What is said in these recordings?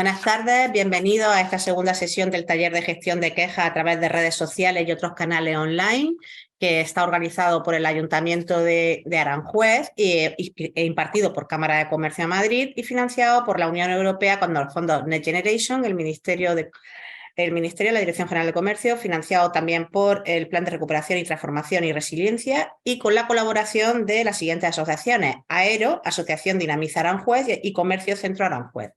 Buenas tardes, bienvenidos a esta segunda sesión del taller de gestión de quejas a través de redes sociales y otros canales online, que está organizado por el Ayuntamiento de Aranjuez e impartido por Cámara de Comercio de Madrid y financiado por la Unión Europea con los fondos Next Generation, el Ministerio de la Dirección General de Comercio, financiado también por el Plan de Recuperación y Transformación y Resiliencia y con la colaboración de las siguientes asociaciones: AERO, Asociación Dinamiza Aranjuez, y Comercio Centro Aranjuez.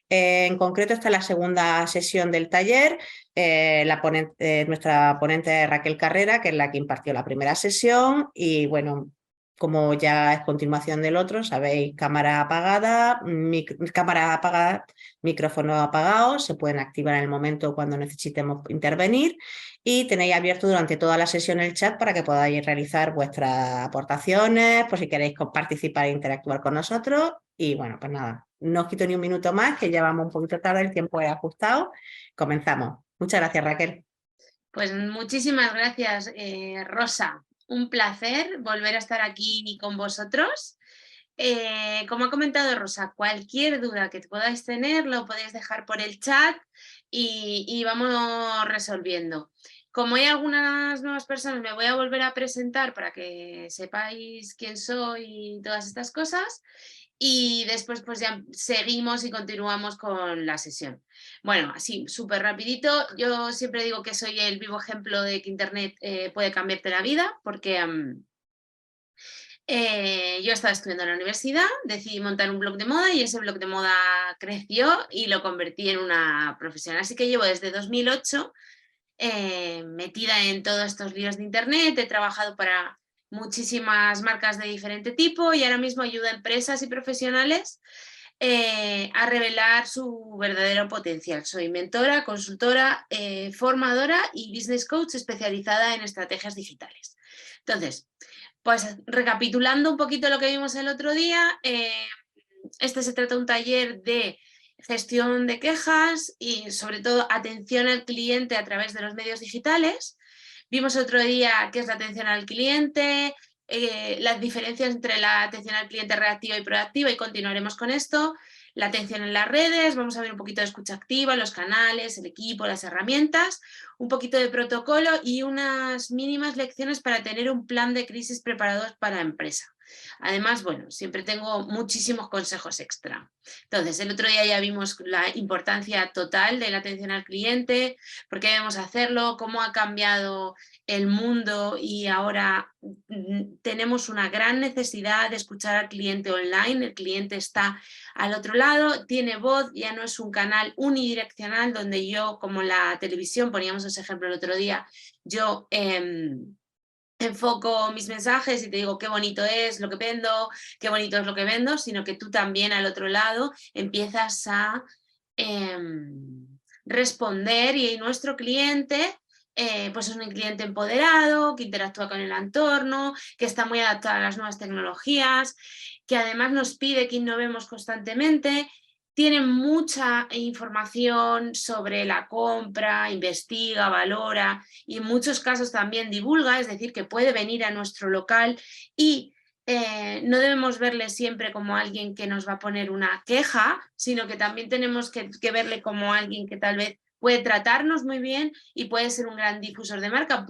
En concreto, esta es la segunda sesión del taller. Nuestra ponente es Raquel Carrera, que es la que impartió la primera sesión. Y bueno, como ya es continuación del otro, sabéis, cámara apagada, micrófono apagado, se pueden activar en el momento cuando necesitemos intervenir. Y tenéis abierto durante toda la sesión el chat para que podáis realizar vuestras aportaciones, por si queréis participar e interactuar con nosotros. Y bueno, pues nada, no os quito ni un minuto más, que ya vamos un poquito tarde, el tiempo es ajustado. Comenzamos. Muchas gracias, Raquel. Pues muchísimas gracias, Rosa. Un placer volver a estar aquí con vosotros. Como ha comentado Rosa, cualquier duda que podáis tener lo podéis dejar por el chat y vamos resolviendo. Como hay algunas nuevas personas, me voy a volver a presentar para que sepáis quién soy y todas estas cosas. Y después pues ya seguimos y continuamos con la sesión. Bueno, así súper rapidito, yo siempre digo que soy el vivo ejemplo de que Internet puede cambiarte la vida, porque yo estaba estudiando en la universidad, decidí montar un blog de moda y ese blog de moda creció y lo convertí en una profesión. Así que llevo desde 2008 metida en todos estos líos de Internet, he trabajado para muchísimas marcas de diferente tipo y ahora mismo ayudo a empresas y profesionales a revelar su verdadero potencial. Soy mentora, consultora, formadora y business coach especializada en estrategias digitales. Entonces, pues recapitulando un poquito lo que vimos el otro día, este se trata de un taller de gestión de quejas y sobre todo atención al cliente a través de los medios digitales. Vimos otro día qué es la atención al cliente, las diferencias entre la atención al cliente reactiva y proactiva, y continuaremos con esto. La atención en las redes, vamos a ver un poquito de escucha activa, los canales, el equipo, las herramientas, un poquito de protocolo y unas mínimas lecciones para tener un plan de crisis preparados para la empresa. Además, bueno, siempre tengo muchísimos consejos extra. Entonces, el otro día ya vimos la importancia total de la atención al cliente, por qué debemos hacerlo, cómo ha cambiado el mundo y ahora tenemos una gran necesidad de escuchar al cliente online. El cliente está al otro lado, tiene voz, ya no es un canal unidireccional donde yo, como la televisión, poníamos ese ejemplo el otro día, yo enfoco mis mensajes y te digo qué bonito es lo que vendo, qué bonito es lo que vendo, sino que tú también al otro lado empiezas a responder, y nuestro cliente pues es un cliente empoderado, que interactúa con el entorno, que está muy adaptado a las nuevas tecnologías, que además nos pide que innovemos constantemente. Tiene mucha información sobre la compra, investiga, valora y en muchos casos también divulga, es decir, que puede venir a nuestro local y no debemos verle siempre como alguien que nos va a poner una queja, sino que también tenemos que verle como alguien que tal vez puede tratarnos muy bien y puede ser un gran difusor de marca.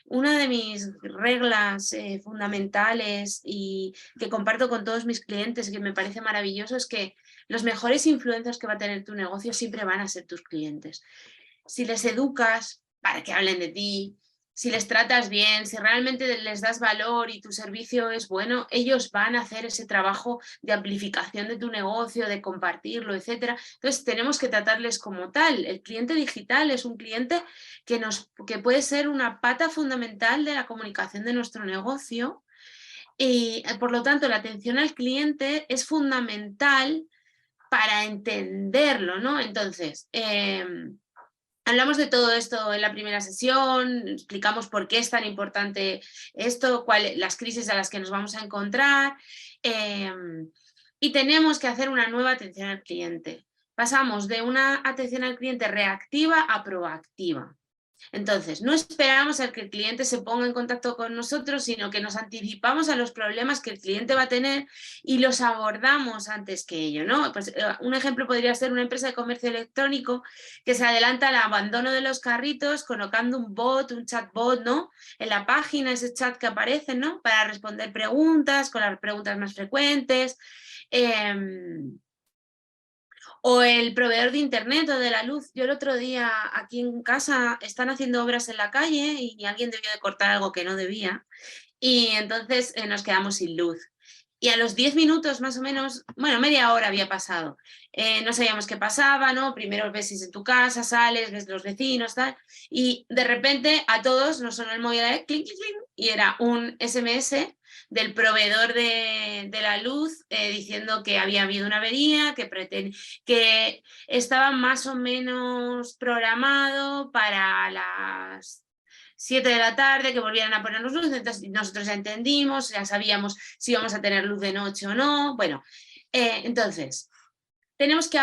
Una de mis reglas fundamentales y que comparto con todos mis clientes y que me parece maravilloso es que los mejores influencers que va a tener tu negocio siempre van a ser tus clientes. Si les educas para que hablen de ti, si les tratas bien, si realmente les das valor y tu servicio es bueno, ellos van a hacer ese trabajo de amplificación de tu negocio, de compartirlo, etcétera. Entonces tenemos que tratarles como tal. El cliente digital es un cliente que puede ser una pata fundamental de la comunicación de nuestro negocio y por lo tanto la atención al cliente es fundamental para entenderlo, ¿no? Entonces, hablamos de todo esto en la primera sesión, explicamos por qué es tan importante esto, las crisis a las que nos vamos a encontrar, y tenemos que hacer una nueva atención al cliente. Pasamos de una atención al cliente reactiva a proactiva. Entonces, no esperamos a que el cliente se ponga en contacto con nosotros, sino que nos anticipamos a los problemas que el cliente va a tener y los abordamos antes que ello, ¿no? Pues, un ejemplo podría ser una empresa de comercio electrónico que se adelanta al abandono de los carritos colocando un bot, un chatbot, ¿no? En la página, ese chat que aparece, ¿no? Para responder preguntas, con las preguntas más frecuentes. O el proveedor de internet o de la luz. Yo el otro día aquí en casa están haciendo obras en la calle y alguien debió de cortar algo que no debía y entonces nos quedamos sin luz. Y a los 10 minutos más o menos, bueno, media hora había pasado. No sabíamos qué pasaba, ¿no? Primero ves si es en tu casa, sales, ves los vecinos, tal. Y de repente a todos nos sonó el móvil, clink, clink, clink, y era un SMS del proveedor de la luz diciendo que había habido una avería, que estaba más o menos programado para las 7 de la tarde, que volvieran a ponernos luz, entonces nosotros ya entendimos, ya sabíamos si íbamos a tener luz de noche o no. Bueno, entonces tenemos que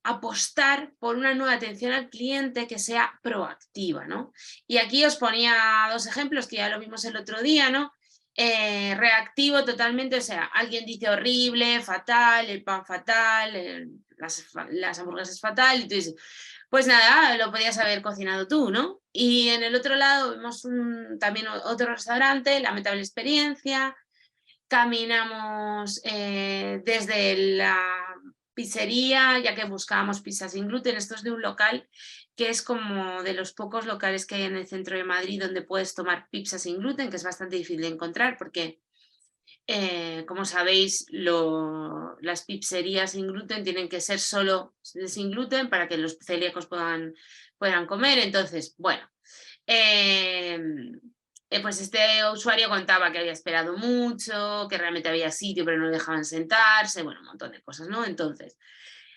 apostar por una nueva atención al cliente que sea proactiva, ¿no? Y aquí os ponía 2 ejemplos que ya lo vimos el otro día, ¿no? Reactivo totalmente, o sea, alguien dice horrible, fatal, el pan fatal, las hamburguesas fatal, y tú dices, pues nada, lo podías haber cocinado tú, ¿no? Y en el otro lado vemos también otro restaurante, lamentable experiencia, caminamos desde la pizzería, ya que buscábamos pizzas sin gluten. Esto es de un local que es como de los pocos locales que hay en el centro de Madrid donde puedes tomar pizza sin gluten, que es bastante difícil de encontrar porque, como sabéis, las pizzerías sin gluten tienen que ser solo sin gluten para que los celíacos puedan comer. Entonces, bueno, pues este usuario contaba que había esperado mucho, que realmente había sitio pero no dejaban sentarse, bueno, un montón de cosas, ¿no? Entonces,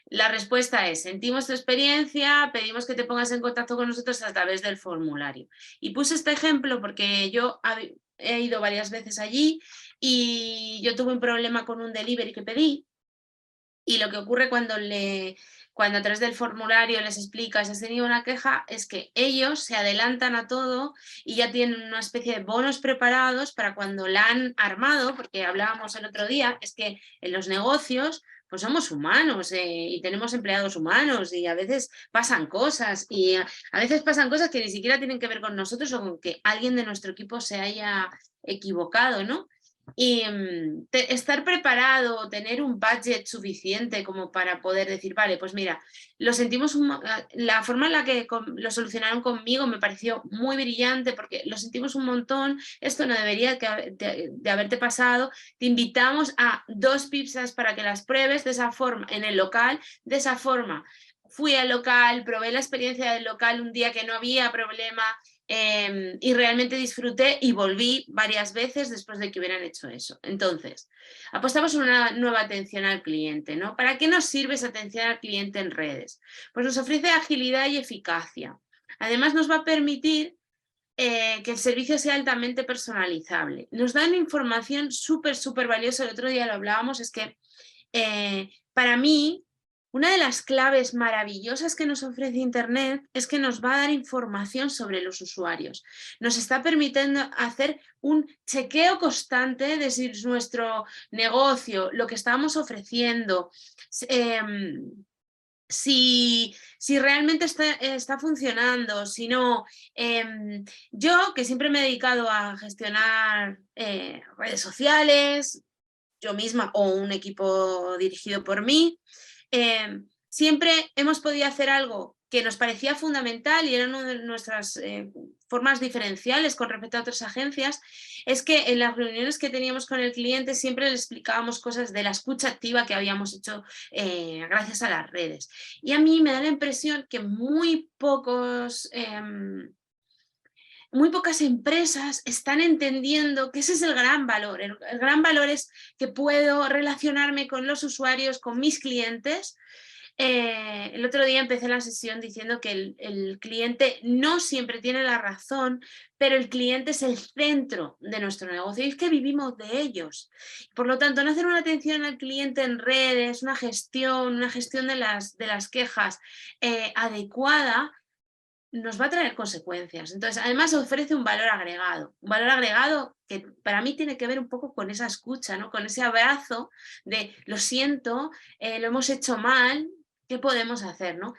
la respuesta es, sentimos tu experiencia, pedimos que te pongas en contacto con nosotros a través del formulario. Y puse este ejemplo porque yo he ido varias veces allí y yo tuve un problema con un delivery que pedí y lo que ocurre cuando a través del formulario les explicas si has tenido una queja es que ellos se adelantan a todo y ya tienen una especie de bonos preparados para cuando la han armado, porque hablábamos el otro día, es que en los negocios pues somos humanos y tenemos empleados humanos y a veces pasan cosas y a veces pasan cosas que ni siquiera tienen que ver con nosotros o con que alguien de nuestro equipo se haya equivocado, ¿no? Y estar preparado, tener un budget suficiente como para poder decir, vale, pues mira, lo sentimos, la forma en la que lo solucionaron conmigo me pareció muy brillante porque lo sentimos un montón, esto no debería de haberte pasado, te invitamos a 2 pizzas para que las pruebes de esa forma, en el local, de esa forma. Fui al local, probé la experiencia del local un día que no había problema, y realmente disfruté y volví varias veces después de que hubieran hecho eso. Entonces, apostamos por una nueva atención al cliente, ¿no? ¿Para qué nos sirve esa atención al cliente en redes? Pues nos ofrece agilidad y eficacia. Además, nos va a permitir que el servicio sea altamente personalizable. Nos dan información súper valiosa. El otro día lo hablábamos, es que para mí, una de las claves maravillosas que nos ofrece Internet es que nos va a dar información sobre los usuarios. Nos está permitiendo hacer un chequeo constante de si nuestro negocio, lo que estamos ofreciendo, si realmente está funcionando, si no. Yo, que siempre me he dedicado a gestionar redes sociales, yo misma o un equipo dirigido por mí, siempre hemos podido hacer algo que nos parecía fundamental y era una de nuestras formas diferenciales con respecto a otras agencias, es que en las reuniones que teníamos con el cliente siempre le explicábamos cosas de la escucha activa que habíamos hecho gracias a las redes. Y a mí me da la impresión que muy pocas empresas están entendiendo que ese es el gran valor. El gran valor es que puedo relacionarme con los usuarios, con mis clientes. El otro día empecé la sesión diciendo que el cliente no siempre tiene la razón, pero el cliente es el centro de nuestro negocio y es que vivimos de ellos. Por lo tanto, no hacer una atención al cliente en redes, una gestión de las quejas adecuada, nos va a traer consecuencias. Entonces, además ofrece un valor agregado que para mí tiene que ver un poco con esa escucha, ¿no? Con ese abrazo de lo siento, lo hemos hecho mal, ¿qué podemos hacer, ¿no?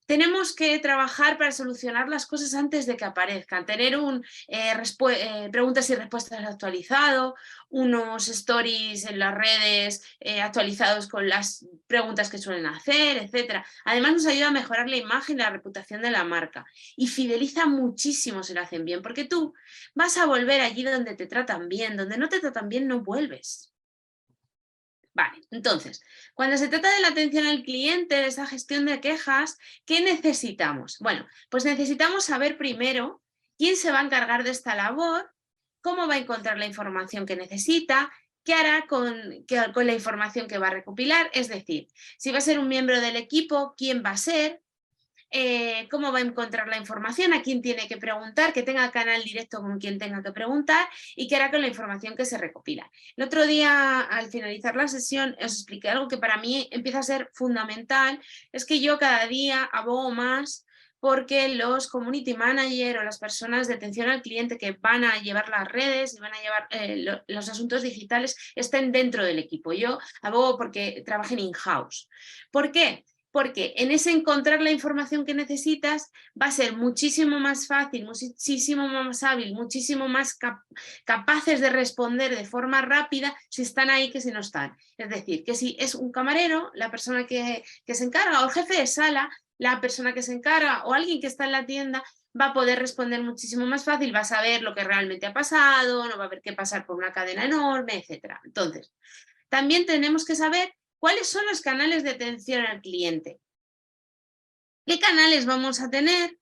Tenemos que trabajar para solucionar las cosas antes de que aparezcan, tener un preguntas y respuestas actualizado, unos stories en las redes actualizados con las preguntas que suelen hacer, etc. Además nos ayuda a mejorar la imagen y la reputación de la marca y fideliza muchísimo si lo hacen bien, porque tú vas a volver allí donde te tratan bien, donde no te tratan bien no vuelves. Vale, entonces, cuando se trata de la atención al cliente, de esa gestión de quejas, ¿qué necesitamos? Bueno, pues necesitamos saber primero quién se va a encargar de esta labor, cómo va a encontrar la información que necesita, qué hará con la información que va a recopilar, es decir, si va a ser un miembro del equipo, quién va a ser, cómo va a encontrar la información, a quién tiene que preguntar, que tenga canal directo con quien tenga que preguntar y qué hará con la información que se recopila. El otro día, al finalizar la sesión, os expliqué algo que para mí empieza a ser fundamental, es que yo cada día abogo más porque los community manager o las personas de atención al cliente que van a llevar las redes y van a llevar los asuntos digitales estén dentro del equipo. Yo abogo porque trabajen in-house. ¿Por qué? Porque en ese encontrar la información que necesitas va a ser muchísimo más fácil, muchísimo más hábil, muchísimo más capaces de responder de forma rápida si están ahí que si no están. Es decir, que si es un camarero, la persona que se encarga, o el jefe de sala, la persona que se encarga, o alguien que está en la tienda, va a poder responder muchísimo más fácil, va a saber lo que realmente ha pasado, no va a haber que pasar por una cadena enorme, etc. Entonces, también tenemos que saber ¿cuáles son los canales de atención al cliente? ¿Qué canales vamos a tener?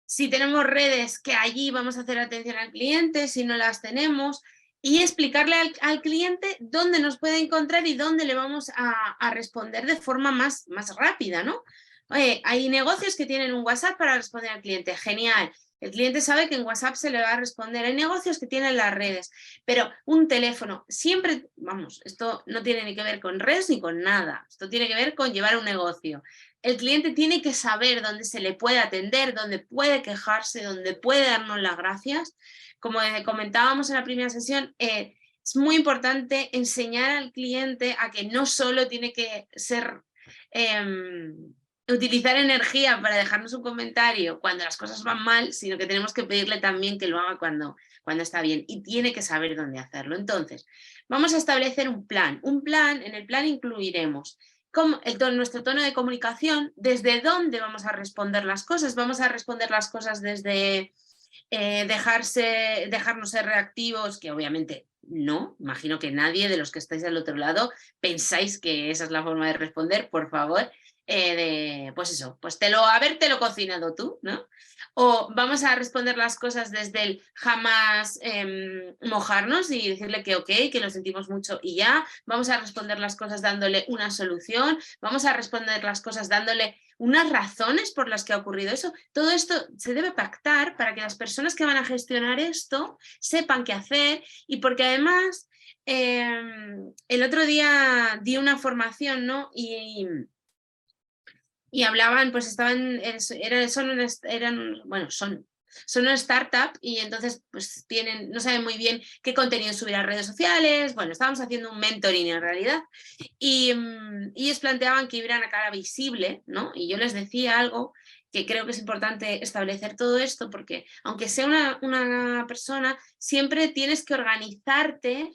Si tenemos redes, que allí vamos a hacer atención al cliente, si no las tenemos, y explicarle al cliente dónde nos puede encontrar y dónde le vamos a responder de forma más rápida, ¿no? Hay negocios que tienen un WhatsApp para responder al cliente, genial. El cliente sabe que en WhatsApp se le va a responder. Hay negocios que tienen las redes, pero un teléfono, siempre, vamos, esto no tiene ni que ver con redes ni con nada. Esto tiene que ver con llevar un negocio. El cliente tiene que saber dónde se le puede atender, dónde puede quejarse, dónde puede darnos las gracias. Como comentábamos en la primera sesión, es muy importante enseñar al cliente a que no solo tiene que ser... utilizar energía para dejarnos un comentario cuando las cosas van mal, sino que tenemos que pedirle también que lo haga cuando está bien y tiene que saber dónde hacerlo. Entonces, vamos a establecer un plan. En el plan incluiremos nuestro tono de comunicación, desde dónde vamos a responder las cosas. Vamos a responder las cosas desde dejarnos ser reactivos, que obviamente no, imagino que nadie de los que estáis al otro lado pensáis que esa es la forma de responder, por favor. Pues eso, pues habértelo cocinado tú, ¿no? O vamos a responder las cosas desde el jamás mojarnos y decirle que ok, que lo sentimos mucho y ya. Vamos a responder las cosas dándole una solución, vamos a responder las cosas dándole unas razones por las que ha ocurrido eso. Todo esto se debe pactar para que las personas que van a gestionar esto sepan qué hacer y porque además el otro día di una formación, ¿no? Y hablaban, pues son una startup y entonces pues no saben muy bien qué contenido subir a redes sociales. Bueno, estábamos haciendo un mentoring en realidad y ellos planteaban que iban a cara visible, ¿no? Y yo les decía algo que creo que es importante establecer todo esto porque aunque sea una persona, siempre tienes que organizarte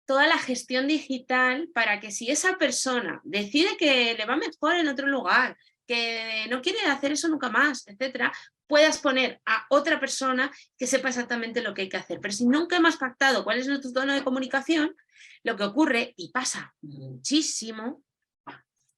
toda la gestión digital para que si esa persona decide que le va mejor en otro lugar, que no quiere hacer eso nunca más, etcétera, puedas poner a otra persona que sepa exactamente lo que hay que hacer. Pero si nunca hemos pactado cuál es nuestro tono de comunicación, lo que ocurre, y pasa muchísimo,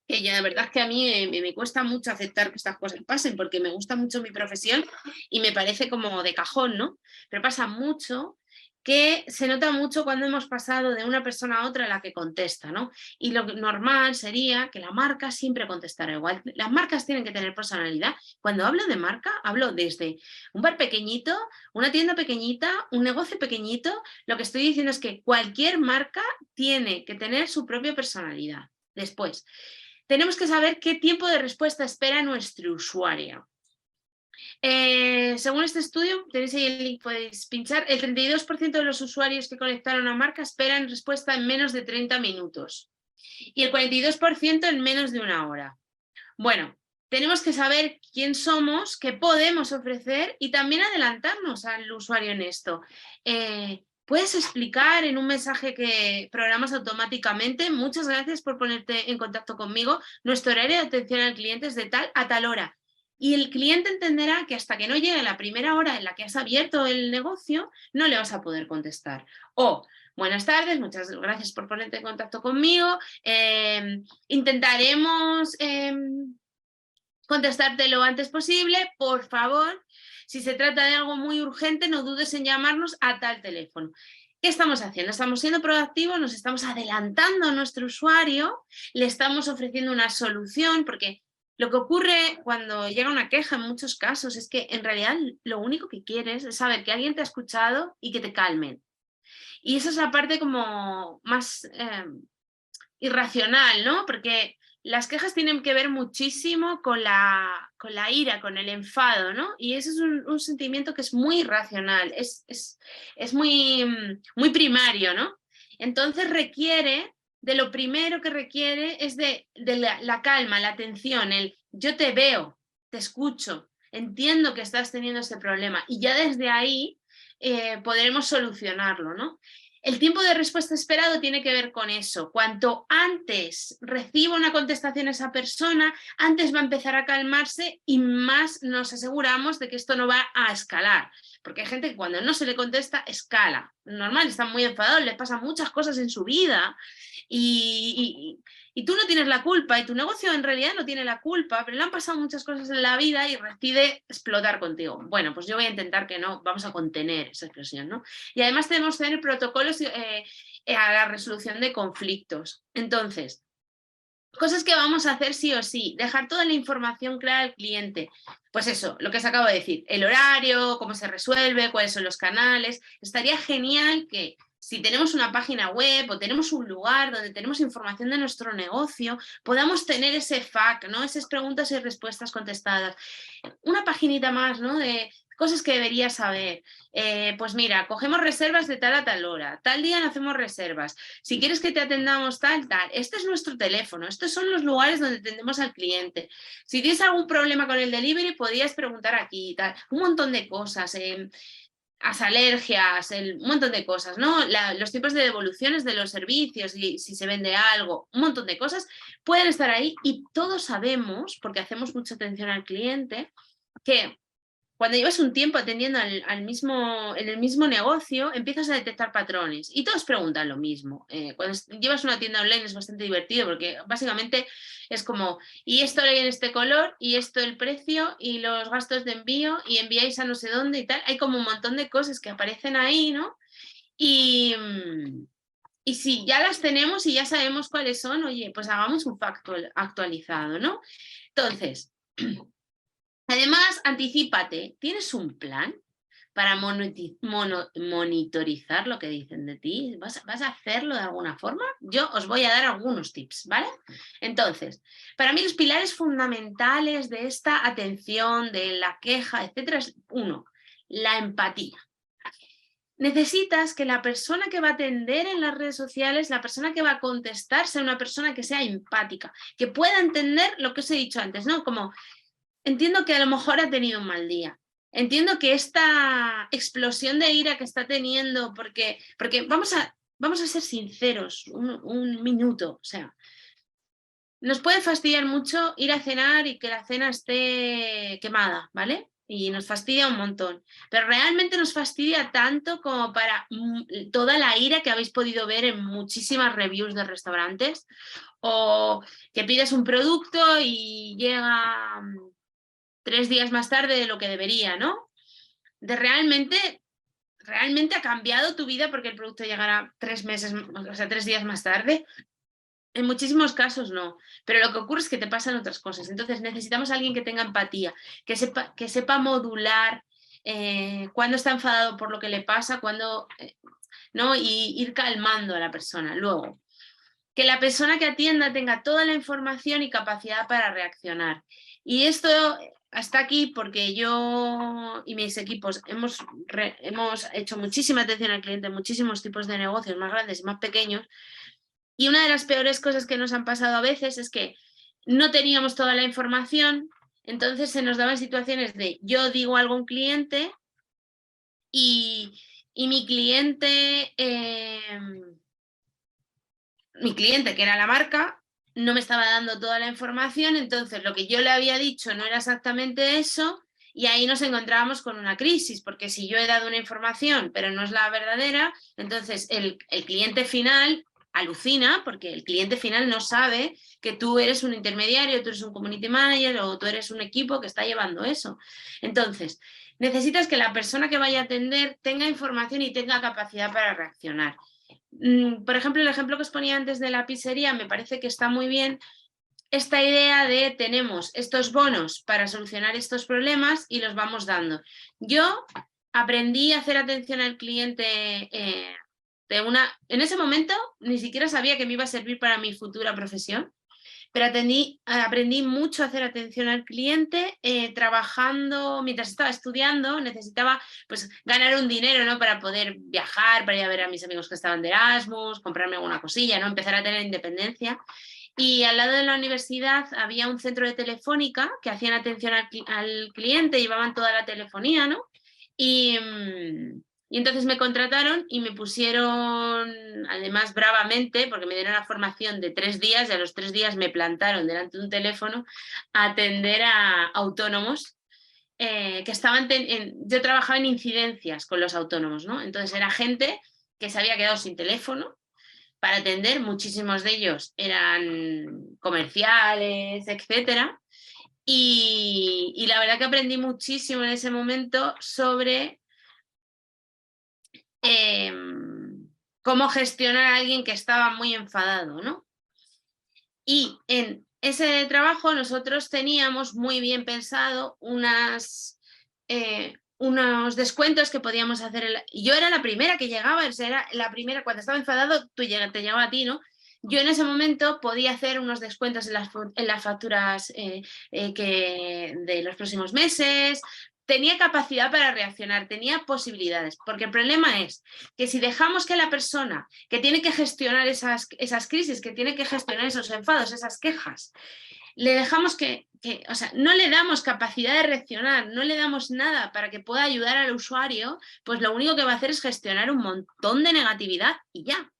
que ya la verdad es que a mí me cuesta mucho aceptar que estas cosas pasen, porque me gusta mucho mi profesión y me parece como de cajón, ¿no? Pero pasa mucho que se nota mucho cuando hemos pasado de una persona a otra la que contesta, ¿no? Y lo normal sería que la marca siempre contestara igual. Las marcas tienen que tener personalidad. Cuando hablo de marca, hablo desde un bar pequeñito, una tienda pequeñita, un negocio pequeñito. Lo que estoy diciendo es que cualquier marca tiene que tener su propia personalidad. Después, tenemos que saber qué tiempo de respuesta espera nuestro usuario. Según este estudio, tenéis ahí el link, podéis pinchar, el 32% de los usuarios que conectaron a marca esperan respuesta en menos de 30 minutos y el 42% en menos de una hora. Bueno, tenemos que saber quién somos, qué podemos ofrecer y también adelantarnos al usuario en esto. ¿Puedes explicar en un mensaje que programas automáticamente? Muchas gracias por ponerte en contacto conmigo. Nuestro horario de atención al cliente es de tal a tal hora. Y el cliente entenderá que hasta que no llegue la primera hora en la que has abierto el negocio, no le vas a poder contestar. O, buenas tardes, muchas gracias por ponerte en contacto conmigo. Intentaremos contestarte lo antes posible. Por favor, si se trata de algo muy urgente, no dudes en llamarnos a tal teléfono. ¿Qué estamos haciendo? Estamos siendo proactivos, nos estamos adelantando a nuestro usuario, le estamos ofreciendo una solución, porque lo que ocurre cuando llega una queja en muchos casos es que en realidad lo único que quieres es saber que alguien te ha escuchado y que te calmen. Y esa es la parte como más irracional, ¿no? Porque las quejas tienen que ver muchísimo con la ira, con el enfado, ¿no? Y ese es un sentimiento que es muy irracional, es muy primario, ¿no? Entonces de lo primero que requiere es de la calma, la atención, el yo te veo, te escucho, entiendo que estás teniendo este problema y ya desde ahí podremos solucionarlo, ¿no? El tiempo de respuesta esperado tiene que ver con eso. Cuanto antes reciba una contestación esa persona, antes va a empezar a calmarse y más nos aseguramos de que esto no va a escalar. Porque hay gente que cuando no se le contesta, escala. Normal, están muy enfadados, les pasan muchas cosas en su vida y tú no tienes la culpa y tu negocio en realidad no tiene la culpa, pero le han pasado muchas cosas en la vida y decide explotar contigo. Bueno, pues yo voy a intentar que no, vamos a contener esa expresión, ¿no? Y además tenemos que tener protocolos a la resolución de conflictos. Entonces, cosas que vamos a hacer sí o sí, dejar toda la información clara al cliente. Pues eso, lo que os acabo de decir, el horario, cómo se resuelve, cuáles son los canales. Estaría genial que si tenemos una página web o tenemos un lugar donde tenemos información de nuestro negocio, podamos tener ese FAQ, ¿no? Esas preguntas y respuestas contestadas. Una paginita más, ¿no? De cosas que deberías saber. Pues mira, cogemos reservas de tal a tal hora, tal día no hacemos reservas. Si quieres que te atendamos tal, este es nuestro teléfono, estos son los lugares donde atendemos al cliente. Si tienes algún problema con el delivery, podrías preguntar aquí, tal, un montón de cosas. Las alergias, un montón de cosas, ¿no? Los tipos de devoluciones de los servicios y si se vende algo, un montón de cosas pueden estar ahí y todos sabemos, porque hacemos mucha atención al cliente, que cuando llevas un tiempo atendiendo en el mismo negocio, empiezas a detectar patrones y todos preguntan lo mismo. Cuando llevas una tienda online es bastante divertido porque básicamente es como, y esto en este color, y esto el precio, y los gastos de envío, y enviáis a no sé dónde y tal. Hay como un montón de cosas que aparecen ahí, ¿no? Y si ya las tenemos y ya sabemos cuáles son, oye, pues hagamos un facto actualizado, ¿no? Entonces, además, anticípate, ¿tienes un plan para monitorizar lo que dicen de ti? ¿Vas a hacerlo de alguna forma? Yo os voy a dar algunos tips, ¿vale? Entonces, para mí los pilares fundamentales de esta atención, de la queja, etcétera, es uno, la empatía. Necesitas que la persona que va a atender en las redes sociales, la persona que va a contestar, sea una persona que sea empática, que pueda entender lo que os he dicho antes, ¿no? Como entiendo que a lo mejor ha tenido un mal día. Entiendo que esta explosión de ira que está teniendo, porque vamos a ser sinceros, un minuto, o sea, nos puede fastidiar mucho ir a cenar y que la cena esté quemada, ¿vale? Y nos fastidia un montón. Pero realmente nos fastidia tanto como para toda la ira que habéis podido ver en muchísimas reviews de restaurantes, o que pides un producto y llega 3 días más tarde de lo que debería, ¿no? Realmente ha cambiado tu vida porque el producto llegará 3 meses, o sea, 3 días más tarde. En muchísimos casos no, pero lo que ocurre es que te pasan otras cosas. Entonces necesitamos a alguien que tenga empatía, que sepa modular cuándo está enfadado por lo que le pasa, cuándo, ¿no? Y ir calmando a la persona. Luego, que la persona que atienda tenga toda la información y capacidad para reaccionar. Y esto hasta aquí porque yo y mis equipos hemos hecho muchísima atención al cliente, muchísimos tipos de negocios, más grandes y más pequeños. Y una de las peores cosas que nos han pasado a veces es que no teníamos toda la información, entonces se nos daban situaciones de yo digo algo a un cliente y mi cliente, que era la marca, no me estaba dando toda la información, entonces lo que yo le había dicho no era exactamente eso y ahí nos encontrábamos con una crisis, porque si yo he dado una información pero no es la verdadera, entonces el cliente final alucina porque el cliente final no sabe que tú eres un intermediario, tú eres un community manager o tú eres un equipo que está llevando eso. Entonces, necesitas que la persona que vaya a atender tenga información y tenga capacidad para reaccionar. Por ejemplo, el ejemplo que os ponía antes de la pizzería me parece que está muy bien esta idea de tenemos estos bonos para solucionar estos problemas y los vamos dando. Yo aprendí a hacer atención al cliente en ese momento ni siquiera sabía que me iba a servir para mi futura profesión, pero aprendí mucho a hacer atención al cliente trabajando, mientras estaba estudiando, necesitaba pues ganar un dinero, ¿no? Para poder viajar, para ir a ver a mis amigos que estaban de Erasmus, comprarme alguna cosilla, ¿no? Empezar a tener independencia. Y al lado de la universidad había un centro de telefónica que hacían atención al cliente, llevaban toda la telefonía, ¿no? Y entonces me contrataron y me pusieron, además bravamente, porque me dieron una formación de 3 días y a los 3 días me plantaron delante de un teléfono a atender a autónomos que estaban, yo trabajaba en incidencias con los autónomos, ¿no? Entonces era gente que se había quedado sin teléfono para atender, muchísimos de ellos eran comerciales, etcétera. Y la verdad que aprendí muchísimo en ese momento sobre cómo gestionar a alguien que estaba muy enfadado, ¿no? Y en ese trabajo nosotros teníamos muy bien pensado unos descuentos que podíamos hacer. Yo era la primera que llegaba, era la primera, cuando estaba enfadado, te llegaba a ti, ¿no? Yo en ese momento podía hacer unos descuentos en las facturas de los próximos meses, tenía capacidad para reaccionar, tenía posibilidades, porque el problema es que si dejamos que la persona que tiene que gestionar esas crisis, que tiene que gestionar esos enfados, esas quejas, le dejamos o sea, no le damos capacidad de reaccionar, no le damos nada para que pueda ayudar al usuario, pues lo único que va a hacer es gestionar un montón de negatividad y ya.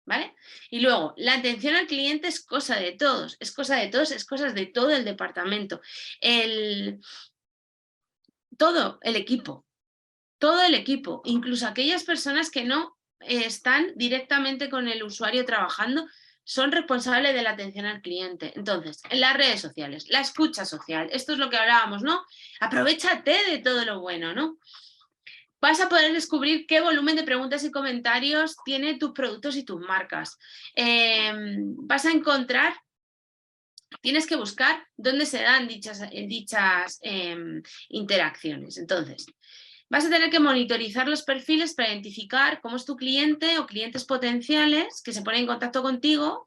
¿Vale? Y luego, la atención al cliente es cosa de todos, es cosa de todo el departamento. Todo el equipo, incluso aquellas personas que no están directamente con el usuario trabajando, son responsables de la atención al cliente. Entonces, en las redes sociales, la escucha social, esto es lo que hablábamos, ¿no? Aprovechate de todo lo bueno, ¿no? Vas a poder descubrir qué volumen de preguntas y comentarios tiene tus productos y tus marcas. Vas a encontrar, tienes que buscar dónde se dan dichas interacciones. Entonces, vas a tener que monitorizar los perfiles para identificar cómo es tu cliente o clientes potenciales que se ponen en contacto contigo,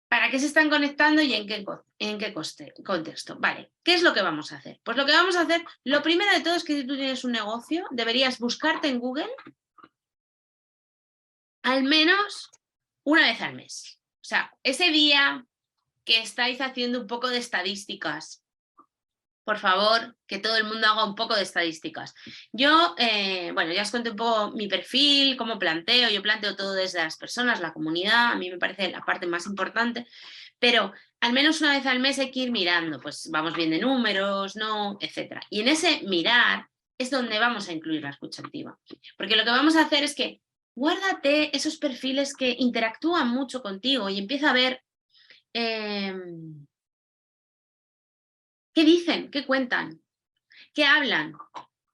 para qué se están conectando y en qué contexto. Vale, ¿qué es lo que vamos a hacer? Pues lo que vamos a hacer, lo primero de todo es que si tú tienes un negocio, deberías buscarte en Google al menos una vez al mes. O sea, ese día que estáis haciendo un poco de estadísticas, por favor, que todo el mundo haga un poco de estadísticas. Yo, bueno, ya os conté un poco mi perfil, cómo planteo. Yo planteo todo desde las personas, la comunidad, a mí me parece la parte más importante, pero al menos una vez al mes hay que ir mirando, pues vamos bien de números, ¿no? Etcétera. Y en ese mirar es donde vamos a incluir la escucha activa. Porque lo que vamos a hacer es que guárdate esos perfiles que interactúan mucho contigo y empieza a ver qué dicen, qué cuentan, qué hablan,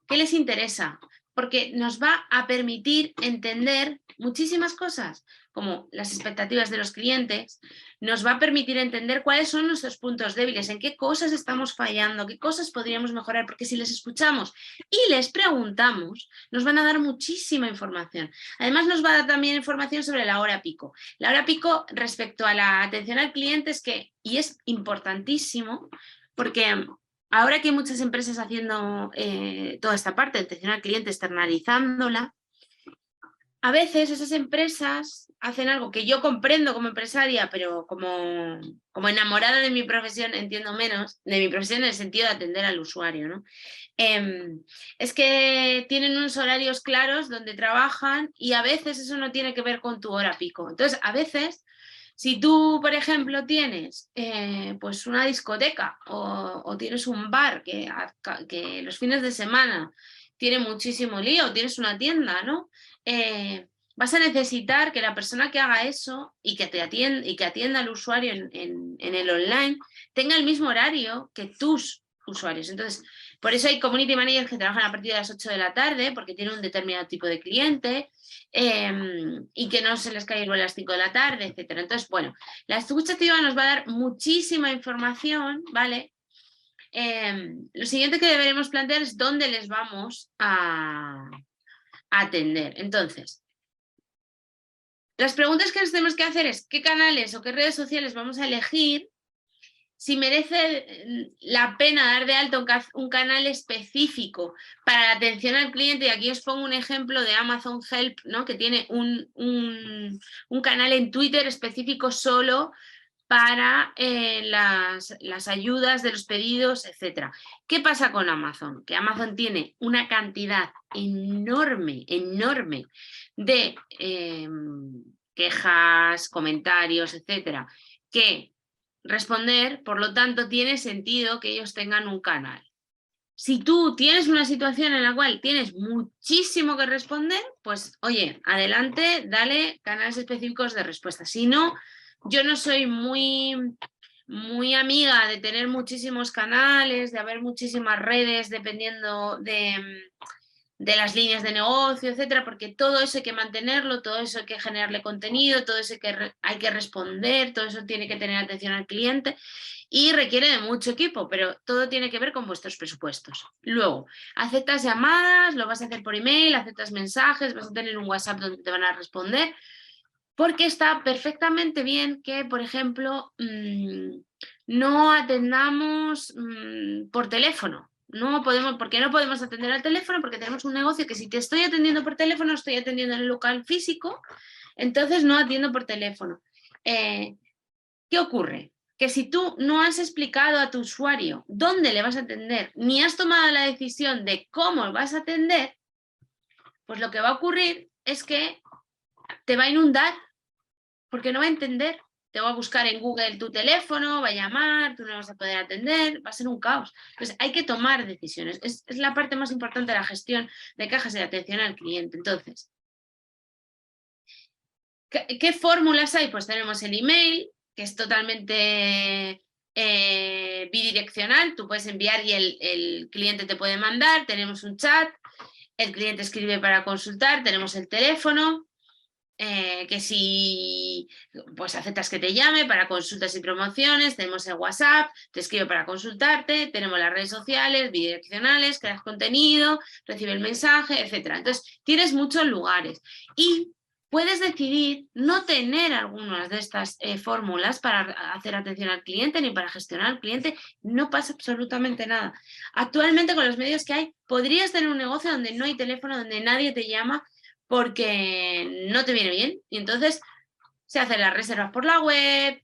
qué les interesa, porque nos va a permitir entender muchísimas cosas, como las expectativas de los clientes, nos va a permitir entender cuáles son nuestros puntos débiles, en qué cosas estamos fallando, qué cosas podríamos mejorar, porque si les escuchamos y les preguntamos, nos van a dar muchísima información. Además, nos va a dar también información sobre la hora pico. La hora pico respecto a la atención al cliente y es importantísimo, porque ahora que hay muchas empresas haciendo toda esta parte de atención al cliente, externalizándola, a veces esas empresas hacen algo que yo comprendo como empresaria, pero como enamorada de mi profesión entiendo menos, de mi profesión en el sentido de atender al usuario, ¿no? Es que tienen unos horarios claros donde trabajan y a veces eso no tiene que ver con tu hora pico. Entonces, a veces, si tú, por ejemplo, tienes pues una discoteca o tienes un bar que los fines de semana tiene muchísimo lío, tienes una tienda, ¿no? Vas a necesitar que la persona que haga eso y que atienda al usuario en el online tenga el mismo horario que tus usuarios. Entonces, por eso hay community managers que trabajan a partir de las 8 de la tarde porque tienen un determinado tipo de cliente y que no se les cae a las 5 de la tarde, etc. Entonces, bueno, la escucha activa nos va a dar muchísima información, ¿vale? Lo siguiente que deberemos plantear es dónde les vamos a atender. Entonces, las preguntas que nos tenemos que hacer es qué canales o qué redes sociales vamos a elegir, si merece la pena dar de alta un canal específico para la atención al cliente, y aquí os pongo un ejemplo de Amazon Help, ¿no? Que tiene un canal en Twitter específico solo para las ayudas de los pedidos, etc. ¿Qué pasa con Amazon? Que Amazon tiene una cantidad enorme de quejas, comentarios, etcétera, que responder, por lo tanto, tiene sentido que ellos tengan un canal. Si tú tienes una situación en la cual tienes muchísimo que responder, pues oye, adelante, dale canales específicos de respuesta. Si no, yo no soy muy amiga de tener muchísimos canales, de haber muchísimas redes dependiendo de las líneas de negocio, etcétera, porque todo eso hay que mantenerlo, todo eso hay que generarle contenido, todo eso hay que responder, todo eso tiene que tener atención al cliente y requiere de mucho equipo, pero todo tiene que ver con vuestros presupuestos. Luego, aceptas llamadas, lo vas a hacer por email, aceptas mensajes, vas a tener un WhatsApp donde te van a responder, porque está perfectamente bien que, por ejemplo, no atendamos por teléfono. No podemos, porque no podemos atender al teléfono, porque tenemos un negocio que si te estoy atendiendo por teléfono, estoy atendiendo en el local físico, entonces no atiendo por teléfono. ¿Qué ocurre? Que si tú no has explicado a tu usuario dónde le vas a atender, ni has tomado la decisión de cómo vas a atender, pues lo que va a ocurrir es que te va a inundar, porque no va a entender. Te va a buscar en Google tu teléfono, va a llamar, tú no vas a poder atender, va a ser un caos. Entonces hay que tomar decisiones. Es la parte más importante de la gestión de cajas de atención al cliente. Entonces, ¿qué fórmulas hay? Pues tenemos el email, que es totalmente bidireccional. Tú puedes enviar y el cliente te puede mandar. Tenemos un chat, el cliente escribe para consultar, tenemos el teléfono. Que si pues aceptas que te llame para consultas y promociones, tenemos el WhatsApp, te escribe para consultarte, tenemos las redes sociales, bidireccionales, creas contenido, recibe el mensaje, etc. Entonces, tienes muchos lugares y puedes decidir no tener algunas de estas fórmulas para hacer atención al cliente ni para gestionar al cliente, no pasa absolutamente nada. Actualmente con los medios que hay, podrías tener un negocio donde no hay teléfono, donde nadie te llama, porque no te viene bien. Y entonces se hacen las reservas por la web,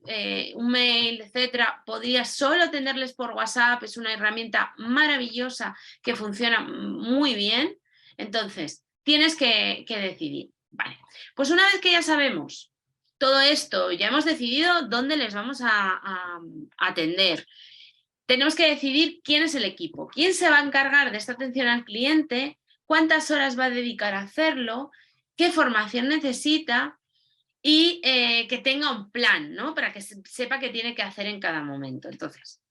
un mail, etcétera. Podrías solo atenderles por WhatsApp, es una herramienta maravillosa que funciona muy bien. Entonces, tienes que decidir. Vale, pues una vez que ya sabemos todo esto, ya hemos decidido dónde les vamos a atender. Tenemos que decidir quién es el equipo, quién se va a encargar de esta atención al cliente, cuántas horas va a dedicar a hacerlo, qué formación necesita y que tenga un plan, ¿no? Para que sepa qué tiene que hacer en cada momento. Entonces,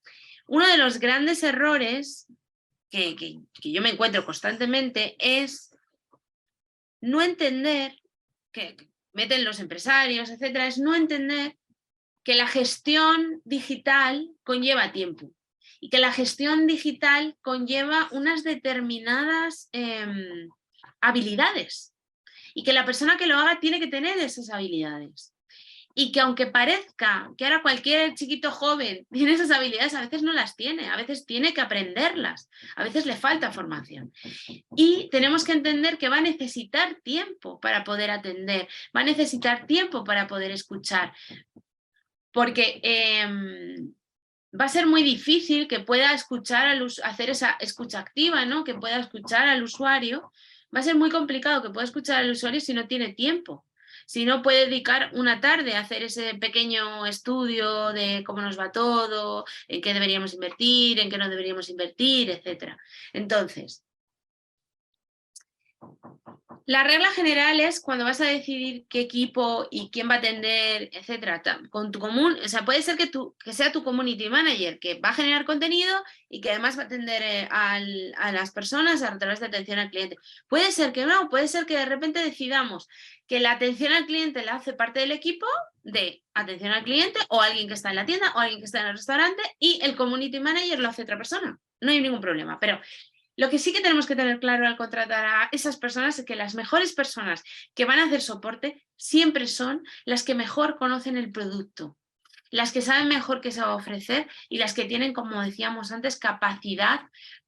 uno de los grandes errores que yo me encuentro constantemente es no entender, que meten los empresarios, etcétera, es no entender que la gestión digital conlleva tiempo y que la gestión digital conlleva unas determinadas habilidades y que la persona que lo haga tiene que tener esas habilidades. Y que aunque parezca que ahora cualquier chiquito joven tiene esas habilidades, a veces no las tiene, a veces tiene que aprenderlas, a veces le falta formación. Y tenemos que entender que va a necesitar tiempo para poder atender, va a necesitar tiempo para poder escuchar, porque va a ser muy difícil que pueda escuchar hacer esa escucha activa, ¿no? Que pueda escuchar al usuario. Va a ser muy complicado que pueda escuchar al usuario si no tiene tiempo. Si no puede dedicar una tarde a hacer ese pequeño estudio de cómo nos va todo, en qué deberíamos invertir, en qué no deberíamos invertir, etc. Entonces, la regla general es cuando vas a decidir qué equipo y quién va a atender, etcétera, con tu o sea, puede ser que sea tu community manager, que va a generar contenido y que además va a atender a las personas a través de atención al cliente. Puede ser que no, puede ser que de repente decidamos que la atención al cliente la hace parte del equipo de atención al cliente o alguien que está en la tienda o alguien que está en el restaurante y el community manager lo hace otra persona. No hay ningún problema, pero lo que sí que tenemos que tener claro al contratar a esas personas es que las mejores personas que van a hacer soporte siempre son las que mejor conocen el producto, las que saben mejor qué se va a ofrecer y las que tienen, como decíamos antes, capacidad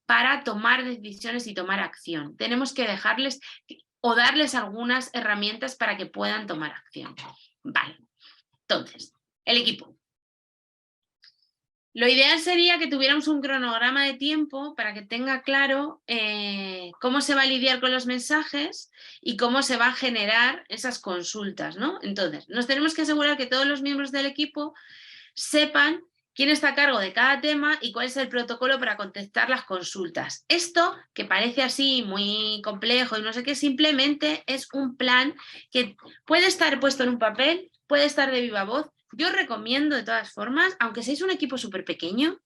para tomar decisiones y tomar acción. Tenemos que dejarles o darles algunas herramientas para que puedan tomar acción. Vale, entonces, el equipo. Lo ideal sería que tuviéramos un cronograma de tiempo para que tenga claro cómo se va a lidiar con los mensajes y cómo se va a generar esas consultas, ¿no? Entonces, nos tenemos que asegurar que todos los miembros del equipo sepan quién está a cargo de cada tema y cuál es el protocolo para contestar las consultas. Esto, que parece así muy complejo y no sé qué, simplemente es un plan que puede estar puesto en un papel, puede estar de viva voz. Yo recomiendo de todas formas, aunque seáis un equipo súper pequeño,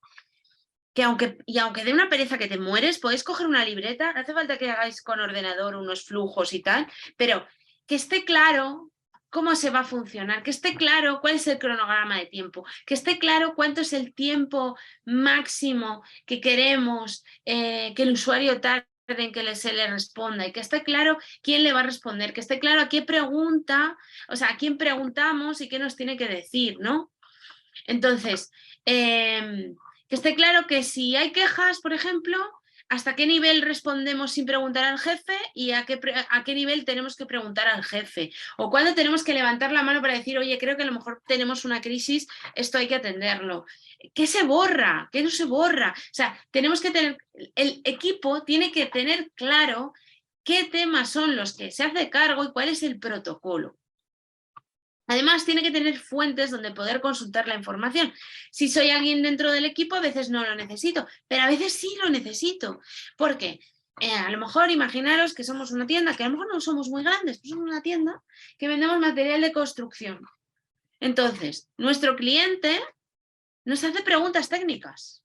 que aunque dé una pereza que te mueres, podéis coger una libreta, no hace falta que hagáis con ordenador unos flujos y tal, pero que esté claro cómo se va a funcionar, que esté claro cuál es el cronograma de tiempo, que esté claro cuánto es el tiempo máximo que queremos que el usuario tarde en que se le responda y que esté claro quién le va a responder, que esté claro a qué pregunta, o sea, a quién preguntamos y qué nos tiene que decir, ¿no? Entonces, que esté claro que si hay quejas, por ejemplo, hasta qué nivel respondemos sin preguntar al jefe y a qué nivel tenemos que preguntar al jefe. O cuándo tenemos que levantar la mano para decir, oye, creo que a lo mejor tenemos una crisis, esto hay que atenderlo. ¿Qué se borra? ¿Qué no se borra? O sea, tenemos que tener, el equipo tiene que tener claro qué temas son los que se hace cargo y cuál es el protocolo. Además, tiene que tener fuentes donde poder consultar la información. Si soy alguien dentro del equipo, a veces no lo necesito, pero a veces sí lo necesito. ¿Por qué? A lo mejor imaginaros que somos una tienda, que a lo mejor no somos muy grandes, pero somos una tienda que vendemos material de construcción. Entonces, nuestro cliente nos hace preguntas técnicas.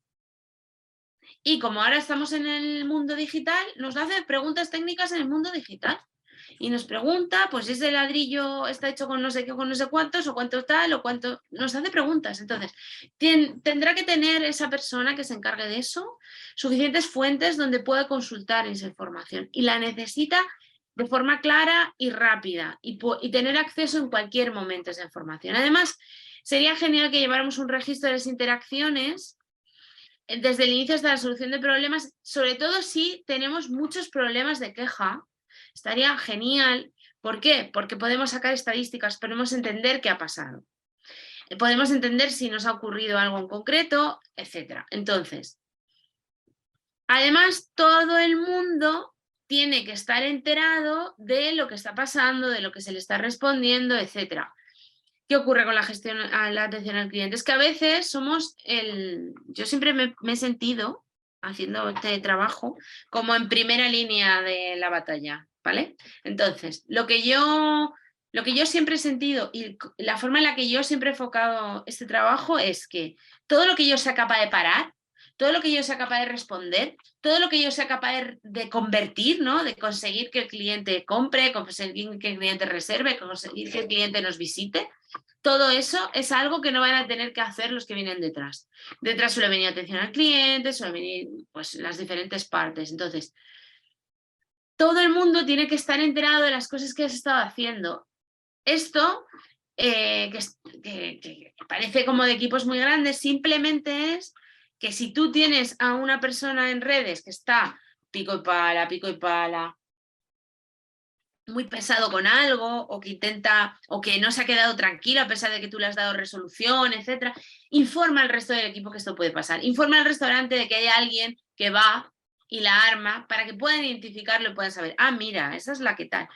Y como ahora estamos en el mundo digital, nos hace preguntas técnicas en el mundo digital. Y nos pregunta, pues ese ladrillo está hecho con no sé qué, con no sé cuántos, o cuánto tal, o cuánto. Nos hace preguntas. Entonces, tendrá que tener esa persona que se encargue de eso suficientes fuentes donde pueda consultar esa información. Y la necesita de forma clara y rápida y tener acceso en cualquier momento a esa información. Además, sería genial que lleváramos un registro de las interacciones desde el inicio hasta la solución de problemas, sobre todo si tenemos muchos problemas de queja. Estaría genial. ¿Por qué? Porque podemos sacar estadísticas, podemos entender qué ha pasado. Podemos entender si nos ha ocurrido algo en concreto, etc. Entonces, además, todo el mundo tiene que estar enterado de lo que está pasando, de lo que se le está respondiendo, etc. ¿Qué ocurre con la gestión, la atención al cliente? Es que a veces somos yo siempre me he sentido, haciendo este trabajo, como en primera línea de la batalla, ¿vale? Entonces, lo que yo siempre he sentido y la forma en la que yo siempre he enfocado este trabajo es que todo lo que yo sea capaz de parar, todo lo que yo sea capaz de responder, todo lo que yo sea capaz de convertir, ¿no? De conseguir que el cliente compre, conseguir que el cliente reserve, conseguir que el cliente nos visite, todo eso es algo que no van a tener que hacer los que vienen detrás. Detrás suele venir atención al cliente, suele venir pues, las diferentes partes. Entonces, todo el mundo tiene que estar enterado de las cosas que has estado haciendo. Esto, que parece como de equipos muy grandes, simplemente es que si tú tienes a una persona en redes que está pico y pala, muy pesado con algo, o que intenta, o que no se ha quedado tranquilo a pesar de que tú le has dado resolución, etcétera, informa al resto del equipo que esto puede pasar. Informa al restaurante de que hay alguien que va y la arma para que puedan identificarlo y puedan saber, ah, mira, esa es la que tal.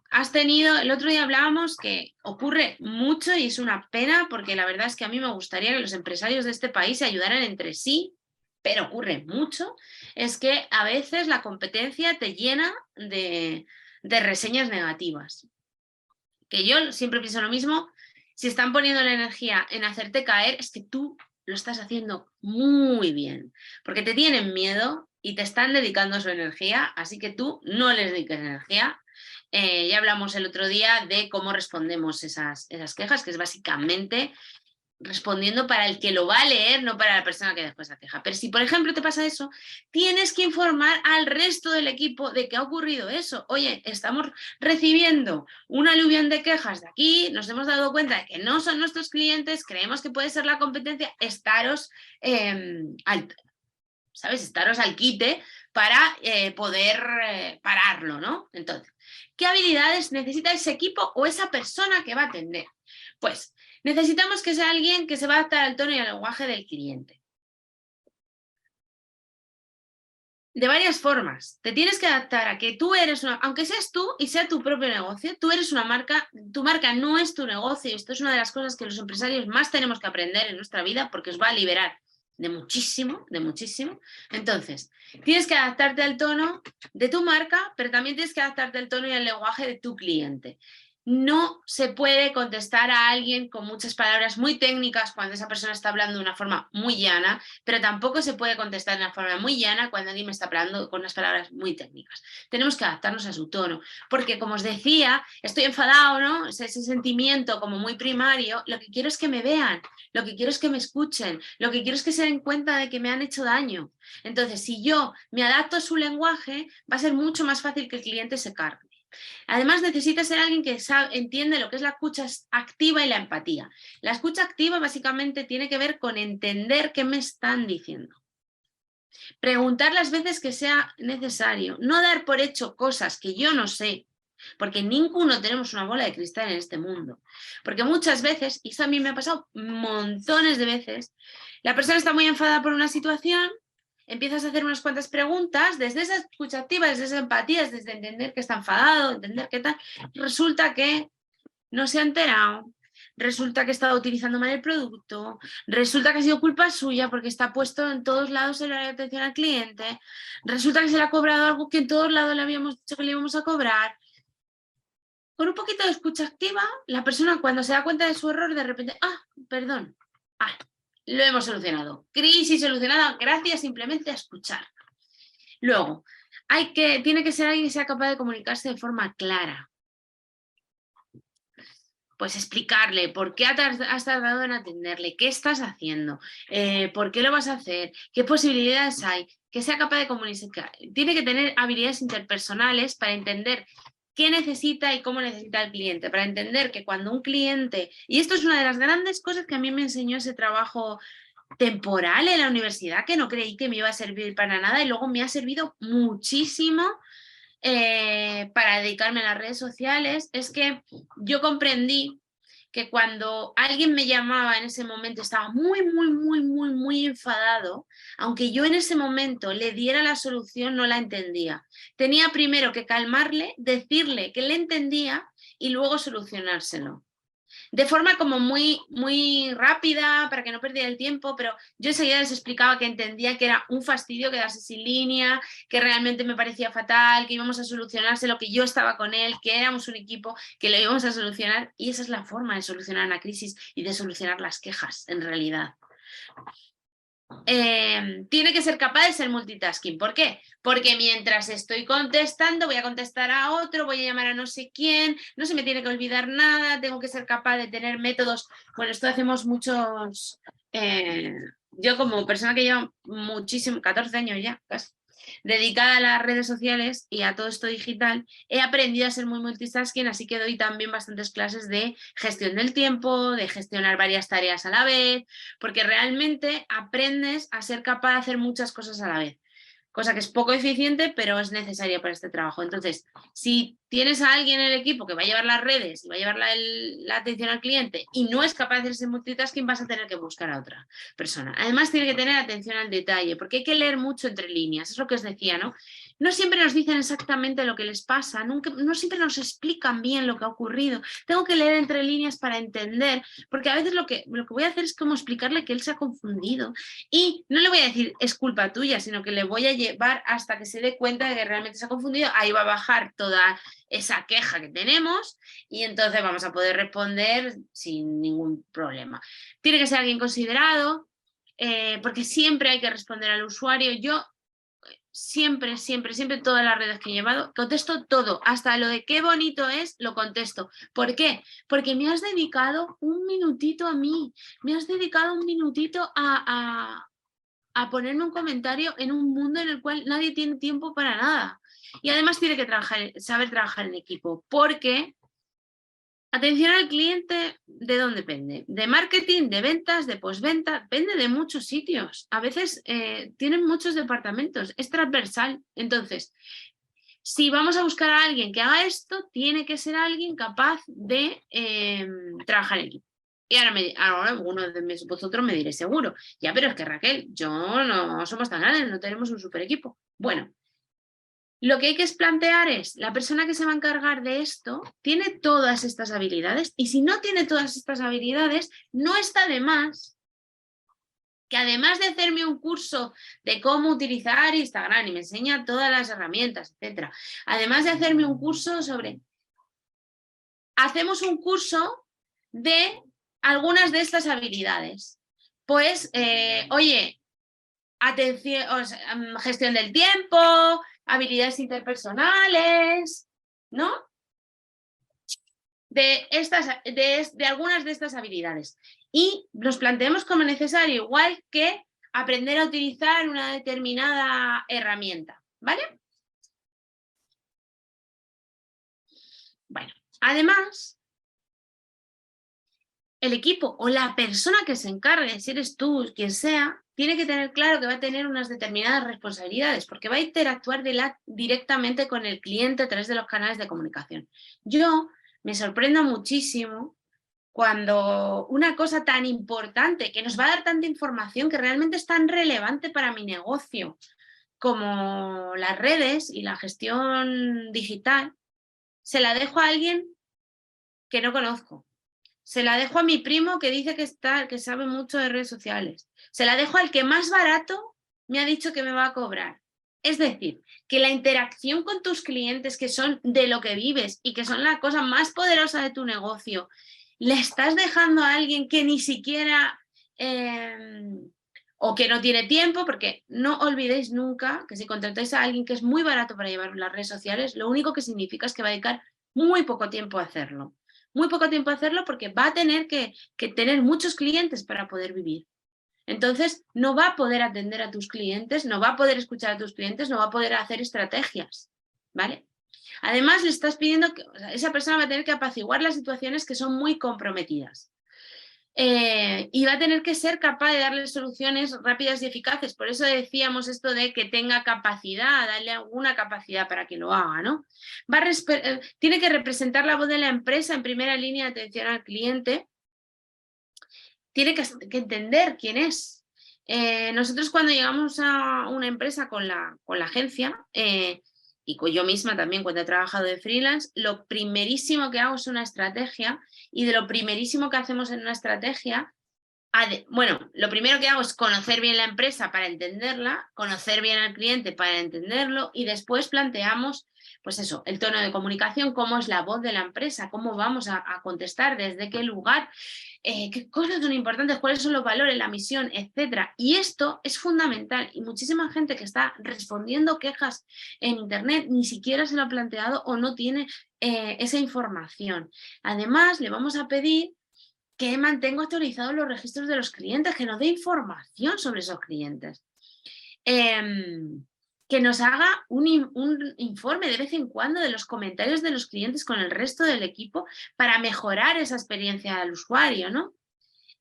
Has tenido, el otro día hablábamos que ocurre mucho y es una pena porque la verdad es que a mí me gustaría que los empresarios de este país se ayudaran entre sí, pero ocurre mucho, es que a veces la competencia te llena de reseñas negativas. Que yo siempre pienso lo mismo, si están poniendo la energía en hacerte caer, es que tú lo estás haciendo muy bien, porque te tienen miedo y te están dedicando su energía, así que tú no les dediques energía. Ya hablamos el otro día de cómo respondemos esas quejas, que es básicamente respondiendo para el que lo va a leer, no para la persona que después la queja. Pero si, por ejemplo, te pasa eso, tienes que informar al resto del equipo de que ha ocurrido eso. Oye, estamos recibiendo un aluvión de quejas de aquí, nos hemos dado cuenta de que no son nuestros clientes, creemos que puede ser la competencia, estaros estaros al quite para poder pararlo, ¿no? Entonces, ¿qué habilidades necesita ese equipo o esa persona que va a atender? Pues necesitamos que sea alguien que se va a adaptar al tono y al lenguaje del cliente. De varias formas. Te tienes que adaptar a que tú eres una, aunque seas tú y sea tu propio negocio, tú eres una marca, tu marca no es tu negocio. Esto es una de las cosas que los empresarios más tenemos que aprender en nuestra vida porque os va a liberar de muchísimo, de muchísimo. Entonces, tienes que adaptarte al tono de tu marca, pero también tienes que adaptarte al tono y al lenguaje de tu cliente. No se puede contestar a alguien con muchas palabras muy técnicas cuando esa persona está hablando de una forma muy llana, pero tampoco se puede contestar de una forma muy llana cuando alguien me está hablando con unas palabras muy técnicas. Tenemos que adaptarnos a su tono, porque como os decía, estoy enfadado, ¿no? Ese sentimiento como muy primario, lo que quiero es que me vean, lo que quiero es que me escuchen, lo que quiero es que se den cuenta de que me han hecho daño. Entonces, si yo me adapto a su lenguaje, va a ser mucho más fácil que el cliente se cargue. Además, necesita ser alguien que entiende lo que es la escucha activa y la empatía. La escucha activa básicamente tiene que ver con entender qué me están diciendo. Preguntar las veces que sea necesario. No dar por hecho cosas que yo no sé, porque ninguno tenemos una bola de cristal en este mundo. Porque muchas veces, y eso a mí me ha pasado montones de veces, la persona está muy enfadada por una situación, empiezas a hacer unas cuantas preguntas, desde esa escucha activa, desde esa empatía, desde entender que está enfadado, entender qué tal, resulta que no se ha enterado, resulta que ha estado utilizando mal el producto, resulta que ha sido culpa suya porque está puesto en todos lados el área de atención al cliente, resulta que se le ha cobrado algo que en todos lados le habíamos dicho que le íbamos a cobrar. Con un poquito de escucha activa, la persona cuando se da cuenta de su error, de repente, perdón, lo hemos solucionado. Crisis solucionada gracias simplemente a escuchar. Luego, tiene que ser alguien que sea capaz de comunicarse de forma clara. Pues explicarle por qué has tardado en atenderle, qué estás haciendo, por qué lo vas a hacer, qué posibilidades hay, que sea capaz de comunicar. Tiene que tener habilidades interpersonales para entender qué necesita y cómo necesita el cliente, para entender que cuando un cliente, y esto es una de las grandes cosas que a mí me enseñó ese trabajo temporal en la universidad, que no creí que me iba a servir para nada y luego me ha servido muchísimo para dedicarme a las redes sociales, es que yo comprendí que cuando alguien me llamaba en ese momento estaba muy enfadado, aunque yo en ese momento le diera la solución, no la entendía. Tenía primero que calmarle, decirle que le entendía y luego solucionárselo. De forma como muy rápida, para que no perdiera el tiempo, pero yo enseguida les explicaba que entendía que era un fastidio quedarse sin línea, que realmente me parecía fatal, que íbamos a solucionárselo, que yo estaba con él, que éramos un equipo, que lo íbamos a solucionar, y esa es la forma de solucionar una crisis y de solucionar las quejas, en realidad. Tiene que ser capaz de ser multitasking. ¿Por qué? Porque mientras estoy contestando, voy a contestar a otro, voy a llamar a no sé quién, no se me tiene que olvidar nada, tengo que ser capaz de tener métodos. Bueno, esto hacemos muchos... yo como persona que lleva muchísimo, 14 años ya, casi, dedicada a las redes sociales y a todo esto digital, he aprendido a ser muy multitasking, así que doy también bastantes clases de gestión del tiempo, de gestionar varias tareas a la vez, porque realmente aprendes a ser capaz de hacer muchas cosas a la vez. Cosa que es poco eficiente, pero es necesaria para este trabajo. Entonces, si tienes a alguien en el equipo que va a llevar las redes y va a llevar la atención al cliente y no es capaz de hacer ese multitasking, vas a tener que buscar a otra persona. Además, tiene que tener atención al detalle, porque hay que leer mucho entre líneas. Es lo que os decía, ¿no? No siempre nos dicen exactamente lo que les pasa, no siempre nos explican bien lo que ha ocurrido. Tengo que leer entre líneas para entender, porque a veces lo que voy a hacer es como explicarle que él se ha confundido y no le voy a decir es culpa tuya, sino que le voy a llevar hasta que se dé cuenta de que realmente se ha confundido. Ahí va a bajar toda esa queja que tenemos y entonces vamos a poder responder sin ningún problema. Tiene que ser alguien considerado, porque siempre hay que responder al usuario. Yo siempre, todas las redes que he llevado, contesto todo, hasta lo de qué bonito es, lo contesto. ¿Por qué? Porque me has dedicado un minutito a mí, me has dedicado un minutito a ponerme un comentario en un mundo en el cual nadie tiene tiempo para nada. Y además tiene que saber trabajar en equipo, porque atención al cliente, ¿de dónde depende? De marketing, de ventas, de postventa, depende de muchos sitios. A veces tienen muchos departamentos, es transversal. Entonces, si vamos a buscar a alguien que haga esto, tiene que ser alguien capaz de trabajar en equipo. Y ahora alguno de vosotros me diré seguro, ya, pero es que Raquel, yo no somos tan grandes, no tenemos un super equipo. Bueno, lo que hay que plantear es, la persona que se va a encargar de esto tiene todas estas habilidades y si no tiene todas estas habilidades, no está de más que además de hacerme un curso de cómo utilizar Instagram y me enseña todas las herramientas, etcétera, además de hacerme un curso hacemos un curso de algunas de estas habilidades. Pues, oye, atención, gestión del tiempo, habilidades interpersonales, ¿no? De algunas de estas habilidades. Y nos planteemos como necesario, igual que aprender a utilizar una determinada herramienta, ¿vale? Bueno, además, el equipo o la persona que se encargue, si eres tú, quien sea, tiene que tener claro que va a tener unas determinadas responsabilidades porque va a interactuar directamente con el cliente a través de los canales de comunicación. Yo me sorprendo muchísimo cuando una cosa tan importante, que nos va a dar tanta información, que realmente es tan relevante para mi negocio como las redes y la gestión digital, se la dejo a alguien que no conozco. Se la dejo a mi primo que dice que sabe mucho de redes sociales. Se la dejo al que más barato me ha dicho que me va a cobrar. Es decir, que la interacción con tus clientes, que son de lo que vives y que son la cosa más poderosa de tu negocio, le estás dejando a alguien que ni siquiera o que no tiene tiempo, porque no olvidéis nunca que si contratáis a alguien que es muy barato para llevar las redes sociales, lo único que significa es que va a dedicar muy poco tiempo a hacerlo. Muy poco tiempo a hacerlo porque va a tener que tener muchos clientes para poder vivir. Entonces, no va a poder atender a tus clientes, no va a poder escuchar a tus clientes, no va a poder hacer estrategias, ¿vale? Además, le estás pidiendo que esa persona va a tener que apaciguar las situaciones que son muy comprometidas. Y va a tener que ser capaz de darle soluciones rápidas y eficaces. Por eso decíamos esto de que tenga capacidad, darle alguna capacidad para que lo haga, ¿no? Tiene que representar la voz de la empresa en primera línea de atención al cliente. Tiene que entender quién es. Nosotros cuando llegamos a una empresa con la agencia, y yo misma también cuando he trabajado de freelance, lo primerísimo que hago es una estrategia y de lo primerísimo que hacemos en una estrategia, bueno, lo primero que hago es conocer bien la empresa para entenderla, conocer bien al cliente para entenderlo y después planteamos, pues eso, el tono de comunicación, cómo es la voz de la empresa, cómo vamos a contestar, desde qué lugar, qué cosas son importantes, cuáles son los valores, la misión, etcétera. Y esto es fundamental y muchísima gente que está respondiendo quejas en internet ni siquiera se lo ha planteado o no tiene esa información. Además, le vamos a pedir que mantenga actualizados los registros de los clientes, que nos dé información sobre esos clientes. que nos haga un informe de vez en cuando de los comentarios de los clientes con el resto del equipo para mejorar esa experiencia del usuario, ¿no?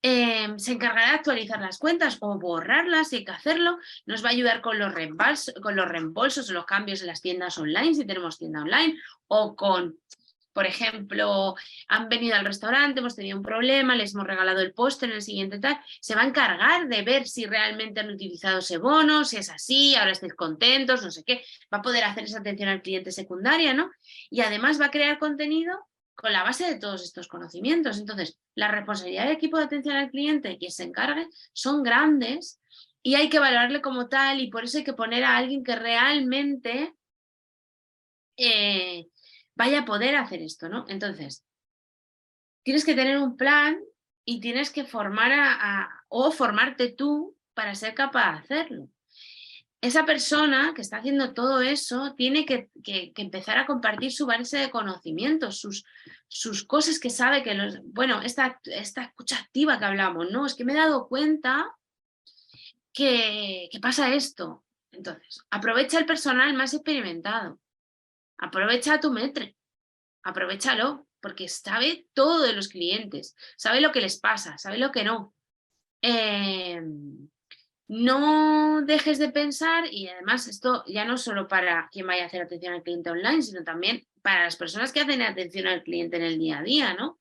Se encargará de actualizar las cuentas o borrarlas si hay que hacerlo. Nos va a ayudar con los reembolsos o los cambios en las tiendas online, si tenemos tienda online, o con, por ejemplo, han venido al restaurante, hemos tenido un problema, les hemos regalado el postre en el siguiente tal. Se va a encargar de ver si realmente han utilizado ese bono, si es así, ahora estáis contentos, no sé qué. Va a poder hacer esa atención al cliente secundaria, ¿no? Y además va a crear contenido con la base de todos estos conocimientos. Entonces, la responsabilidad del equipo de atención al cliente que se encargue son grandes y hay que valorarle como tal, y por eso hay que poner a alguien que realmente vaya a poder hacer esto, ¿no? Entonces, tienes que tener un plan y tienes que formar o formarte tú para ser capaz de hacerlo. Esa persona que está haciendo todo eso tiene que empezar a compartir su base de conocimientos, sus cosas que sabe que bueno, esta escucha activa que hablamos, ¿no? Es que me he dado cuenta que pasa esto. Entonces, aprovecha el personal más experimentado, aprovecha a tu maître, aprovéchalo, porque sabe todo de los clientes, sabe lo que les pasa, sabe lo que no. No dejes de pensar, y además esto ya no solo para quien vaya a hacer atención al cliente online, sino también para las personas que hacen atención al cliente en el día a día, ¿no?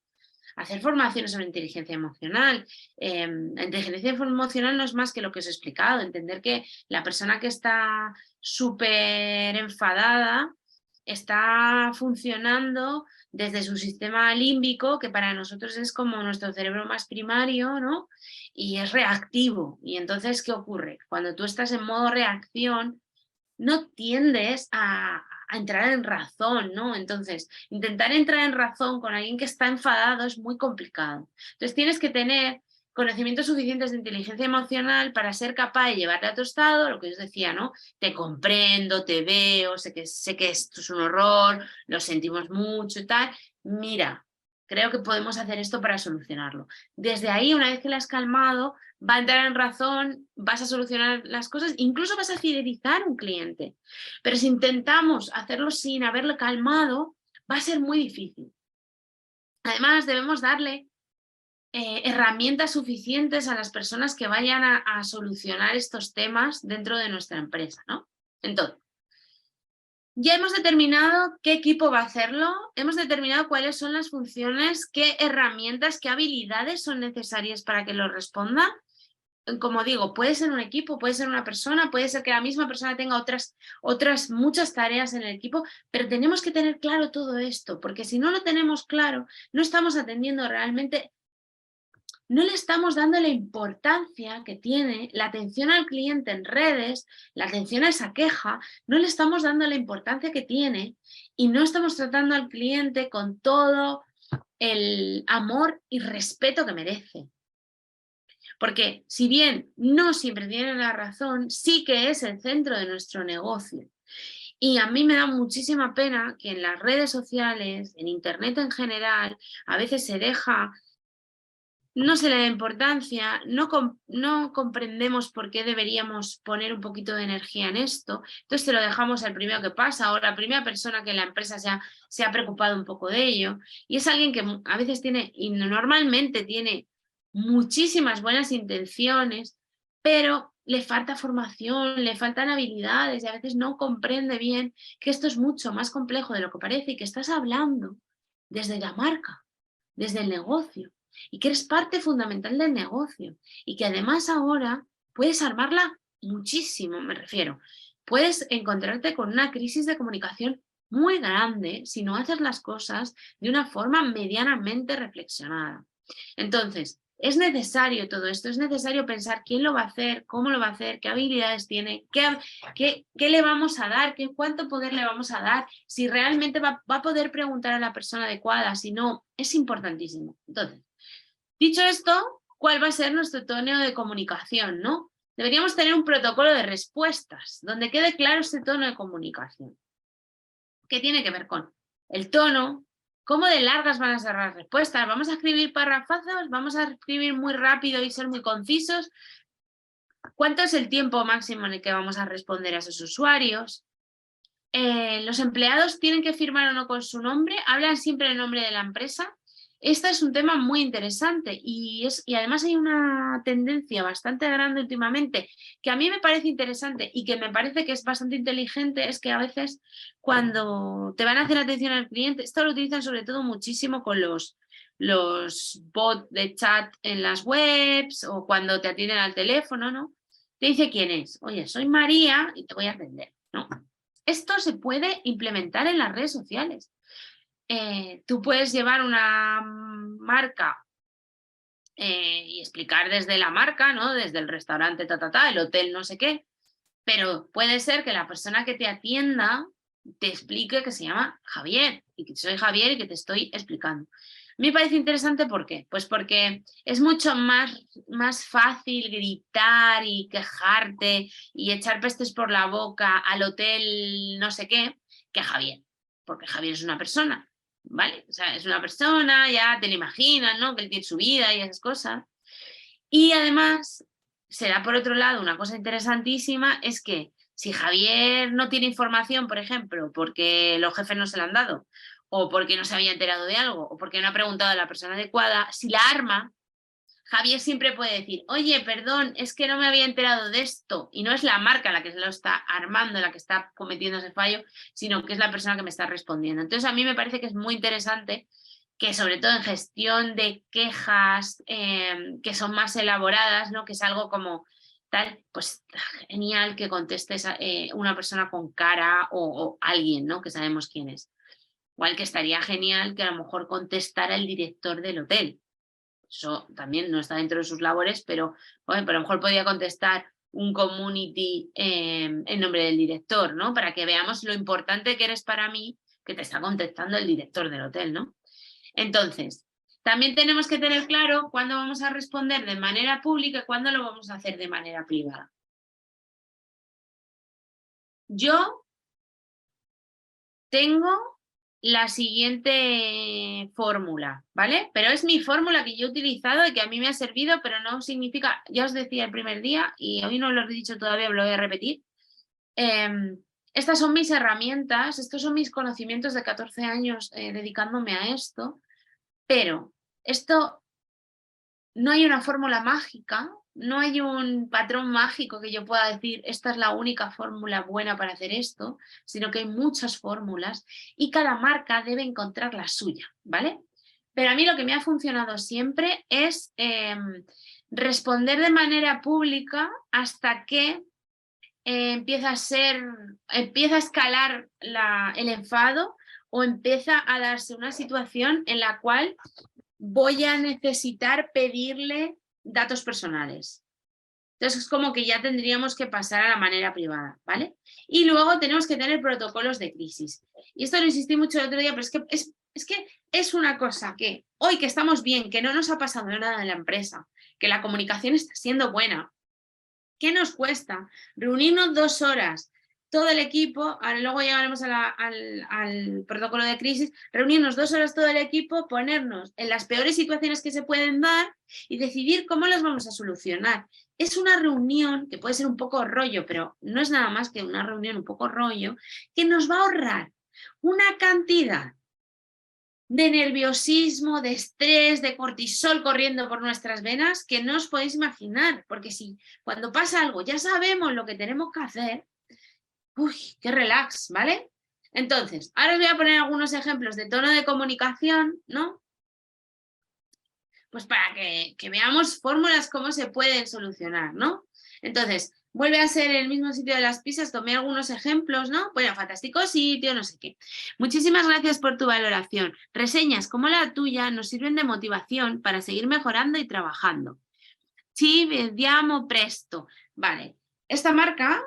Hacer formaciones sobre inteligencia emocional. La inteligencia emocional no es más que lo que os he explicado, entender que la persona que está súper enfadada está funcionando desde su sistema límbico, que para nosotros es como nuestro cerebro más primario, ¿no? Y es reactivo. Y entonces, ¿qué ocurre? Cuando tú estás en modo reacción, no tiendes a entrar en razón, ¿no? Entonces, intentar entrar en razón con alguien que está enfadado es muy complicado. Entonces, tienes que tener conocimientos suficientes de inteligencia emocional para ser capaz de llevarte a tu estado, lo que os decía, ¿no? Te comprendo, te veo, sé que esto es un horror, lo sentimos mucho y tal. Mira, creo que podemos hacer esto para solucionarlo. Desde ahí, una vez que la has calmado, va a entrar en razón, vas a solucionar las cosas, incluso vas a fidelizar a un cliente. Pero si intentamos hacerlo sin haberlo calmado, va a ser muy difícil. Además, debemos darle herramientas suficientes a las personas que vayan a solucionar estos temas dentro de nuestra empresa, ¿no? Entonces, ya hemos determinado qué equipo va a hacerlo, hemos determinado cuáles son las funciones, qué herramientas, qué habilidades son necesarias para que lo responda. Como digo, puede ser un equipo, puede ser una persona, puede ser que la misma persona tenga otras muchas tareas en el equipo, pero tenemos que tener claro todo esto, porque si no lo tenemos claro, no estamos atendiendo realmente, no le estamos dando la importancia que tiene la atención al cliente en redes, la atención a esa queja, no le estamos dando la importancia que tiene y no estamos tratando al cliente con todo el amor y respeto que merece. Porque si bien no siempre tienen la razón, sí que es el centro de nuestro negocio. Y a mí me da muchísima pena que en las redes sociales, en internet en general, a veces se deja, no se le da importancia, no comprendemos por qué deberíamos poner un poquito de energía en esto, entonces se lo dejamos al primero que pasa o la primera persona que en la empresa se ha preocupado un poco de ello. Y es alguien que a veces tiene, y normalmente tiene muchísimas buenas intenciones, pero le falta formación, le faltan habilidades y a veces no comprende bien que esto es mucho más complejo de lo que parece y que estás hablando desde la marca, desde el negocio, y que eres parte fundamental del negocio y que además ahora puedes armarla muchísimo, me refiero. Puedes encontrarte con una crisis de comunicación muy grande si no haces las cosas de una forma medianamente reflexionada. Entonces, es necesario todo esto, es necesario pensar quién lo va a hacer, cómo lo va a hacer, qué habilidades tiene, qué le vamos a dar, cuánto poder le vamos a dar, si realmente va a poder preguntar a la persona adecuada, si no, es importantísimo. Entonces, dicho esto, ¿cuál va a ser nuestro tono de comunicación, no? Deberíamos tener un protocolo de respuestas, donde quede claro ese tono de comunicación. ¿Qué tiene que ver con el tono? ¿Cómo de largas van a ser las respuestas? ¿Vamos a escribir párrafos? ¿Vamos a escribir muy rápido y ser muy concisos? ¿Cuánto es el tiempo máximo en el que vamos a responder a esos usuarios? ¿Los empleados tienen que firmar o no con su nombre? ¿Hablan siempre el nombre de la empresa? Este es un tema muy interesante y además hay una tendencia bastante grande últimamente que a mí me parece interesante y que me parece que es bastante inteligente, es que a veces cuando te van a hacer atención al cliente, esto lo utilizan sobre todo muchísimo con los bots de chat en las webs o cuando te atienden al teléfono, ¿no? Te dice quién es. Oye, soy María y te voy a atender, ¿no? Esto se puede implementar en las redes sociales. Tú puedes llevar una marca y explicar desde la marca, ¿no? Desde el restaurante, el hotel, no sé qué, pero puede ser que la persona que te atienda te explique que se llama Javier y que soy Javier y que te estoy explicando. A mí me parece interesante, ¿por qué? Pues porque es mucho más fácil gritar y quejarte y echar pestes por la boca al hotel no sé qué que a Javier, porque Javier es una persona, ¿vale? O sea, es una persona, ya te lo imaginas, ¿no? Que él tiene su vida y esas cosas. Y además, se da por otro lado una cosa interesantísima, es que si Javier no tiene información, por ejemplo, porque los jefes no se la han dado, o porque no se había enterado de algo, o porque no ha preguntado a la persona adecuada, si la arma, Javier siempre puede decir, oye, perdón, es que no me había enterado de esto, y no es la marca la que lo está armando, la que está cometiendo ese fallo, sino que es la persona que me está respondiendo. Entonces, a mí me parece que es muy interesante que sobre todo en gestión de quejas que son más elaboradas, ¿no? Que es algo como tal, pues genial que contestes una persona con cara o alguien, ¿no? Que sabemos quién es. Igual que estaría genial que a lo mejor contestara el director del hotel. Eso también no está dentro de sus labores, pero a lo mejor podría contestar un community en nombre del director, ¿no? Para que veamos lo importante que eres para mí, que te está contestando el director del hotel, ¿no? Entonces, también tenemos que tener claro cuándo vamos a responder de manera pública y cuándo lo vamos a hacer de manera privada. Yo tengo la siguiente fórmula, ¿vale? Pero es mi fórmula que yo he utilizado y que a mí me ha servido, pero no significa, ya os decía el primer día y hoy no lo he dicho todavía, lo voy a repetir. Estas son mis herramientas, estos son mis conocimientos de 14 años dedicándome a esto, pero esto no hay una fórmula mágica, no hay un patrón mágico que yo pueda decir esta es la única fórmula buena para hacer esto, sino que hay muchas fórmulas y cada marca debe encontrar la suya, ¿vale? Pero a mí lo que me ha funcionado siempre es responder de manera pública hasta que empieza a escalar el enfado o empieza a darse una situación en la cual voy a necesitar pedirle datos personales. Entonces es como que ya tendríamos que pasar a la manera privada, ¿vale? Y luego tenemos que tener protocolos de crisis. Y esto lo insistí mucho el otro día, pero es que es una cosa que hoy que estamos bien, que no nos ha pasado nada en la empresa, que la comunicación está siendo buena, ¿qué nos cuesta? Reunirnos 2 horas, todo el equipo, ahora luego llegaremos al protocolo de crisis, reunirnos 2 horas todo el equipo, ponernos en las peores situaciones que se pueden dar y decidir cómo las vamos a solucionar. Es una reunión que puede ser un poco rollo, pero no es nada más que una reunión un poco rollo, que nos va a ahorrar una cantidad de nerviosismo, de estrés, de cortisol corriendo por nuestras venas que no os podéis imaginar, porque si cuando pasa algo ya sabemos lo que tenemos que hacer, uy, qué relax, ¿vale? Entonces, ahora os voy a poner algunos ejemplos de tono de comunicación, ¿no? Pues para que veamos fórmulas cómo se pueden solucionar, ¿no? Entonces, vuelve a ser el mismo sitio de las pizzas, tomé algunos ejemplos, ¿no? Bueno, fantástico sitio, no sé qué. Muchísimas gracias por tu valoración. Reseñas como la tuya nos sirven de motivación para seguir mejorando y trabajando. Ci vediamo presto. Vale, esta marca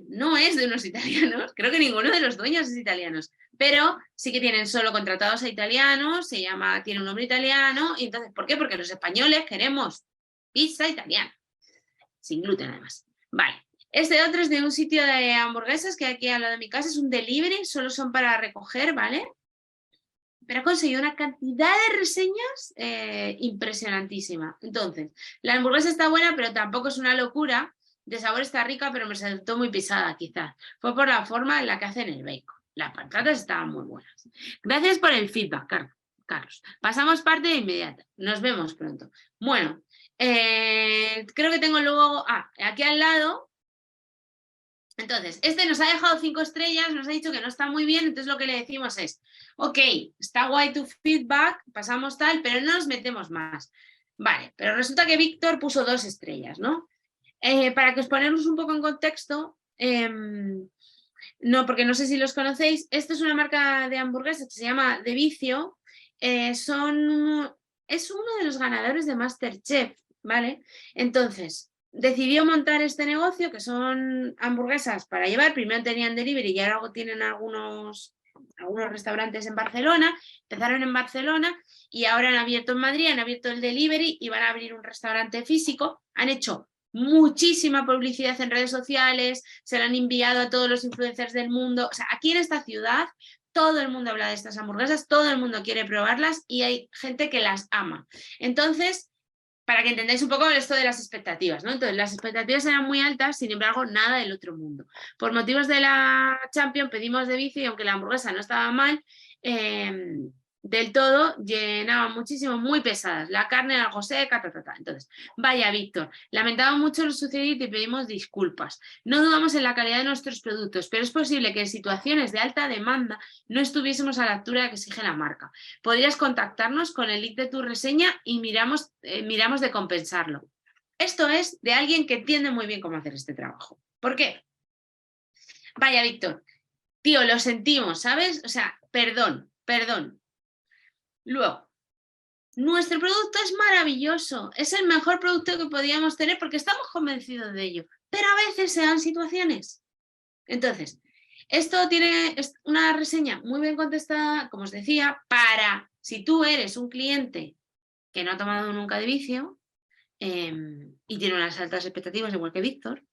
no es de unos italianos, creo que ninguno de los dueños es italianos, pero sí que tienen solo contratados a italianos, tiene un nombre italiano, y entonces, ¿por qué? Porque los españoles queremos pizza italiana, sin gluten además. Vale, este otro es de un sitio de hamburguesas que aquí al lado de mi casa, es un delivery, solo son para recoger, ¿vale? Pero ha conseguido una cantidad de reseñas impresionantísima. Entonces, la hamburguesa está buena, pero tampoco es una locura. de sabor está rica, pero me resultó muy pesada quizás. Fue por la forma en la que hacen el bacon. Las patatas estaban muy buenas. Gracias por el feedback, Carlos. Pasamos parte de inmediata. Nos vemos pronto. Bueno, creo que tengo luego... aquí al lado... Entonces, este nos ha dejado 5 estrellas, nos ha dicho que no está muy bien, entonces lo que le decimos es, ok, está guay tu feedback, pasamos tal, pero no nos metemos más. Vale, pero resulta que Víctor puso 2 estrellas, ¿no? Para que os ponemos un poco en contexto, no, porque no sé si los conocéis, esto es una marca de hamburguesas que se llama De Vicio, es uno de los ganadores de MasterChef, ¿vale? Entonces, decidió montar este negocio, que son hamburguesas para llevar. Primero tenían delivery y ahora tienen algunos restaurantes en Barcelona. Empezaron en Barcelona y ahora han abierto en Madrid, han abierto el delivery y van a abrir un restaurante físico. Han hecho muchísima publicidad en redes sociales, se lo han enviado a todos los influencers del mundo. O sea, aquí en esta ciudad todo el mundo habla de estas hamburguesas, todo el mundo quiere probarlas y hay gente que las ama. Entonces, para que entendáis un poco esto de las expectativas, ¿no? Entonces, las expectativas eran muy altas, sin embargo, nada del otro mundo. Por motivos de la Champions pedimos De Vicio y aunque la hamburguesa no estaba mal, del todo, llenaba muchísimo, muy pesadas. La carne algo seca, Entonces, vaya, Víctor, lamentamos mucho lo sucedido y te pedimos disculpas. No dudamos en la calidad de nuestros productos, pero es posible que en situaciones de alta demanda no estuviésemos a la altura que exige la marca. Podrías contactarnos con el link de tu reseña y miramos de compensarlo. Esto es de alguien que entiende muy bien cómo hacer este trabajo. ¿Por qué? Vaya, Víctor, tío, lo sentimos, ¿sabes? O sea, perdón. Luego, nuestro producto es maravilloso, es el mejor producto que podíamos tener porque estamos convencidos de ello, pero a veces se dan situaciones. Entonces, esto tiene una reseña muy bien contestada, como os decía, para si tú eres un cliente que no ha tomado nunca De Vicio y tiene unas altas expectativas, igual que Víctor,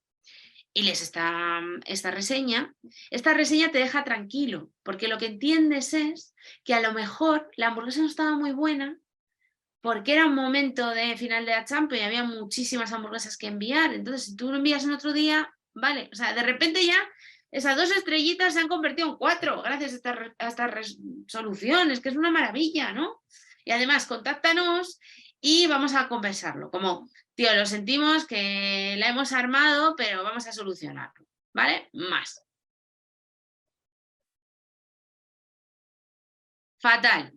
y lees esta reseña te deja tranquilo, porque lo que entiendes es que a lo mejor la hamburguesa no estaba muy buena porque era un momento de final de la Champions y había muchísimas hamburguesas que enviar. Entonces, si tú lo envías en otro día, vale, o sea, de repente ya esas 2 estrellitas se han convertido en 4 gracias a estas resoluciones, que es una maravilla, ¿no? Y además, contáctanos y vamos a compensarlo, como, tío, lo sentimos que la hemos armado, pero vamos a solucionarlo, ¿vale? Más. Fatal.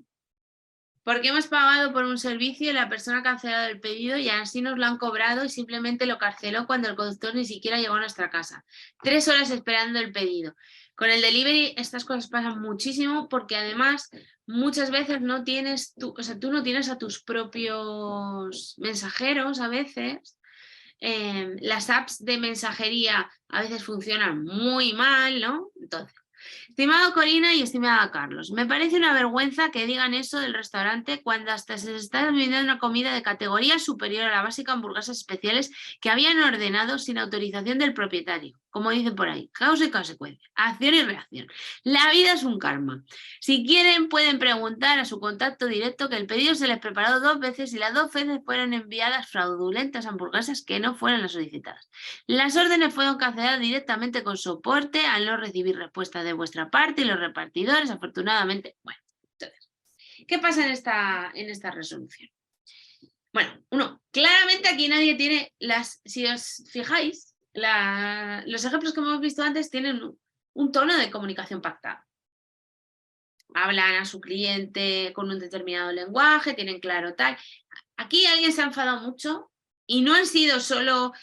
Porque hemos pagado por un servicio y la persona ha cancelado el pedido y así nos lo han cobrado y simplemente lo canceló cuando el conductor ni siquiera llegó a nuestra casa. 3 horas esperando el pedido. Con el delivery estas cosas pasan muchísimo porque además muchas veces no tienes tú no tienes a tus propios mensajeros a veces. Las apps de mensajería a veces funcionan muy mal, ¿no? Entonces, estimado Corina y estimada Carlos, me parece una vergüenza que digan eso del restaurante cuando hasta se les está vendiendo una comida de categoría superior a la básica hamburguesas especiales que habían ordenado sin autorización del propietario. Como dicen por ahí, causa y consecuencia, acción y reacción. La vida es un karma. Si quieren, pueden preguntar a su contacto directo que el pedido se les preparó 2 veces y las 2 veces fueron enviadas fraudulentas hamburguesas que no fueron las solicitadas. Las órdenes fueron canceladas directamente con soporte al no recibir respuesta de vuestra parte y los repartidores, afortunadamente. Bueno, entonces, ¿qué pasa en esta resolución? Bueno, claramente aquí nadie tiene si os fijáis, los ejemplos que hemos visto antes tienen un tono de comunicación pactada. Hablan a su cliente con un determinado lenguaje, tienen claro tal. Aquí alguien se ha enfadado mucho y no han sido solo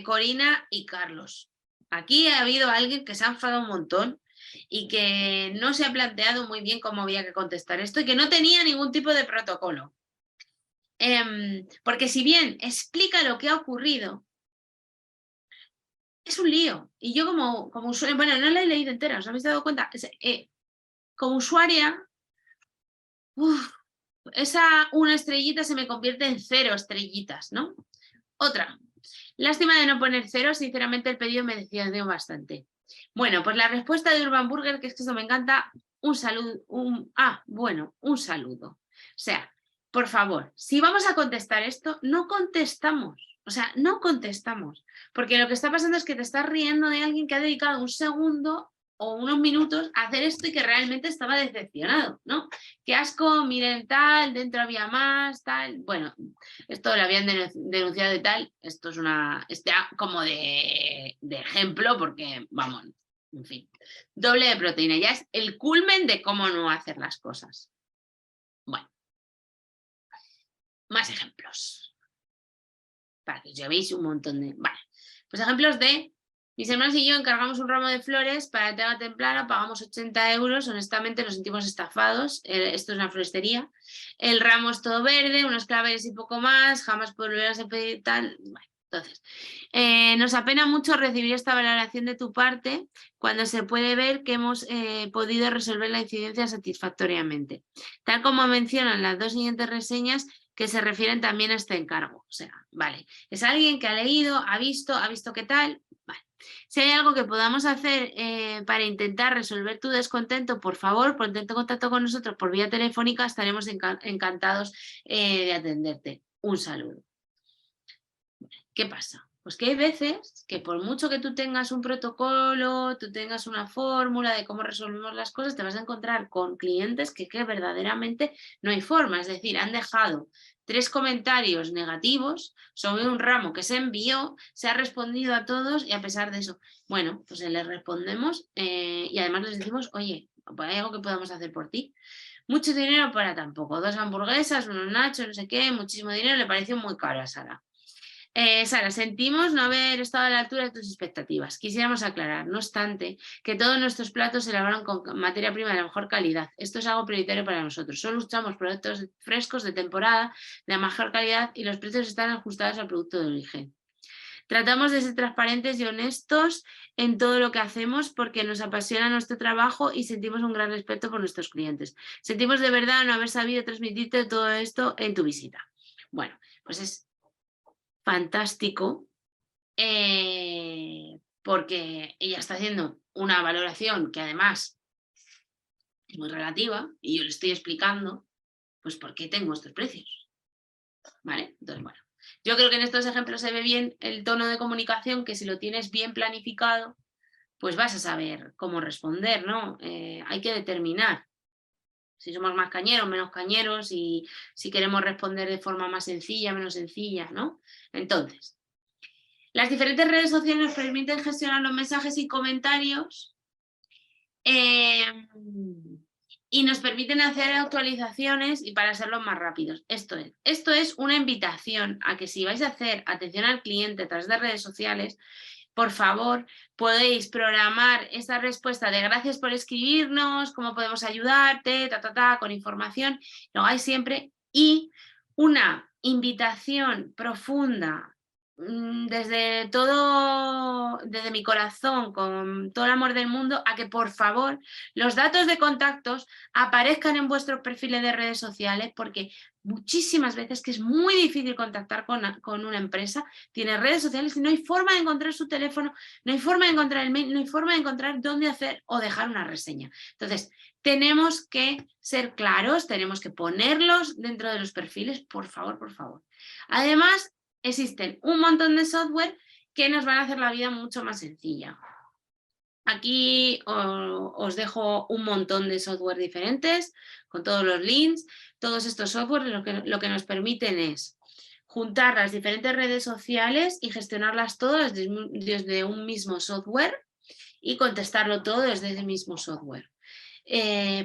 Corina y Carlos. Aquí ha habido alguien que se ha enfadado un montón y que no se ha planteado muy bien cómo había que contestar esto y que no tenía ningún tipo de protocolo. Porque si bien explica lo que ha ocurrido, es un lío. Y yo como usuaria, bueno, no la he leído entera, ¿os habéis dado cuenta? Como usuaria, esa 1 estrellita se me convierte en 0 estrellitas, ¿no? Otra. Lástima de no poner 0, sinceramente el pedido me decepcionó bastante. Bueno, pues la respuesta de Urban Burger, que es que eso me encanta, un saludo, un saludo. O sea, por favor, si vamos a contestar esto, no contestamos. O sea, no contestamos. Porque lo que está pasando es que te estás riendo de alguien que ha dedicado un segundo o unos minutos a hacer esto y que realmente estaba decepcionado, ¿no? Qué asco, miren tal, dentro había más, tal. Bueno, esto lo habían denunciado y tal. Esto es como de ejemplo porque, vamos, en fin. Doble de proteína, ya es el culmen de cómo no hacer las cosas. Bueno, más ejemplos. Para que os llevéis un montón de... Vale, pues ejemplos de... Mis hermanos y yo encargamos un ramo de flores para el tema temprano, pagamos 80 euros, honestamente nos sentimos estafados, esto es una floristería, el ramo es todo verde, unos claveles y poco más, jamás volverás a pedir tal... Bueno, entonces, nos apena mucho recibir esta valoración de tu parte cuando se puede ver que hemos podido resolver la incidencia satisfactoriamente. Tal como mencionan las dos siguientes reseñas, que se refieren también a este encargo. O sea, vale, es alguien que ha leído, ha visto qué tal. Vale. Si hay algo que podamos hacer para intentar resolver tu descontento, por favor, ponte en contacto con nosotros por vía telefónica, estaremos encantados de atenderte. Un saludo. ¿Qué pasa? Pues que hay veces que por mucho que tú tengas un protocolo, tú tengas una fórmula de cómo resolvemos las cosas, te vas a encontrar con clientes que verdaderamente no hay forma. Es decir, han dejado 3 comentarios negativos sobre un ramo que se envió, se ha respondido a todos y a pesar de eso, bueno, pues les respondemos y además les decimos, oye, ¿hay algo que podamos hacer por ti? Mucho dinero para tampoco. 2 hamburguesas, unos nachos, no sé qué, muchísimo dinero, le pareció muy caro a Sara. Sara, sentimos no haber estado a la altura de tus expectativas. Quisiéramos aclarar, no obstante, que todos nuestros platos se elaboran con materia prima de la mejor calidad. Esto es algo prioritario para nosotros. Solo usamos productos frescos de temporada, de la mejor calidad y los precios están ajustados al producto de origen. Tratamos de ser transparentes y honestos en todo lo que hacemos porque nos apasiona nuestro trabajo y sentimos un gran respeto por nuestros clientes. Sentimos de verdad no haber sabido transmitirte todo esto en tu visita. Bueno, pues es fantástico porque ella está haciendo una valoración que además es muy relativa y yo le estoy explicando pues por qué tengo estos precios. ¿Vale? Entonces, bueno, yo creo que en estos ejemplos se ve bien el tono de comunicación que si lo tienes bien planificado, pues vas a saber cómo responder, ¿no? Hay que determinar si somos más cañeros, menos cañeros y si queremos responder de forma más sencilla, menos sencilla, ¿no? Entonces, las diferentes redes sociales nos permiten gestionar los mensajes y comentarios y nos permiten hacer actualizaciones y para hacerlos más rápidos. Esto es una invitación a que si vais a hacer atención al cliente a través de redes sociales, por favor, podéis programar esta respuesta de gracias por escribirnos, cómo podemos ayudarte, con información, lo hagáis siempre y una invitación profunda desde mi corazón, con todo el amor del mundo, a que por favor los datos de contactos aparezcan en vuestros perfiles de redes sociales, porque muchísimas veces que es muy difícil contactar con una empresa, tiene redes sociales y no hay forma de encontrar su teléfono, no hay forma de encontrar el mail, no hay forma de encontrar dónde hacer o dejar una reseña. Entonces, tenemos que ser claros, tenemos que ponerlos dentro de los perfiles, por favor, por favor. Además, existen un montón de software que nos van a hacer la vida mucho más sencilla. Aquí os dejo un montón de software diferentes con todos los links. Todos estos software lo que nos permiten es juntar las diferentes redes sociales y gestionarlas todas desde un mismo software y contestarlo todo desde ese mismo software.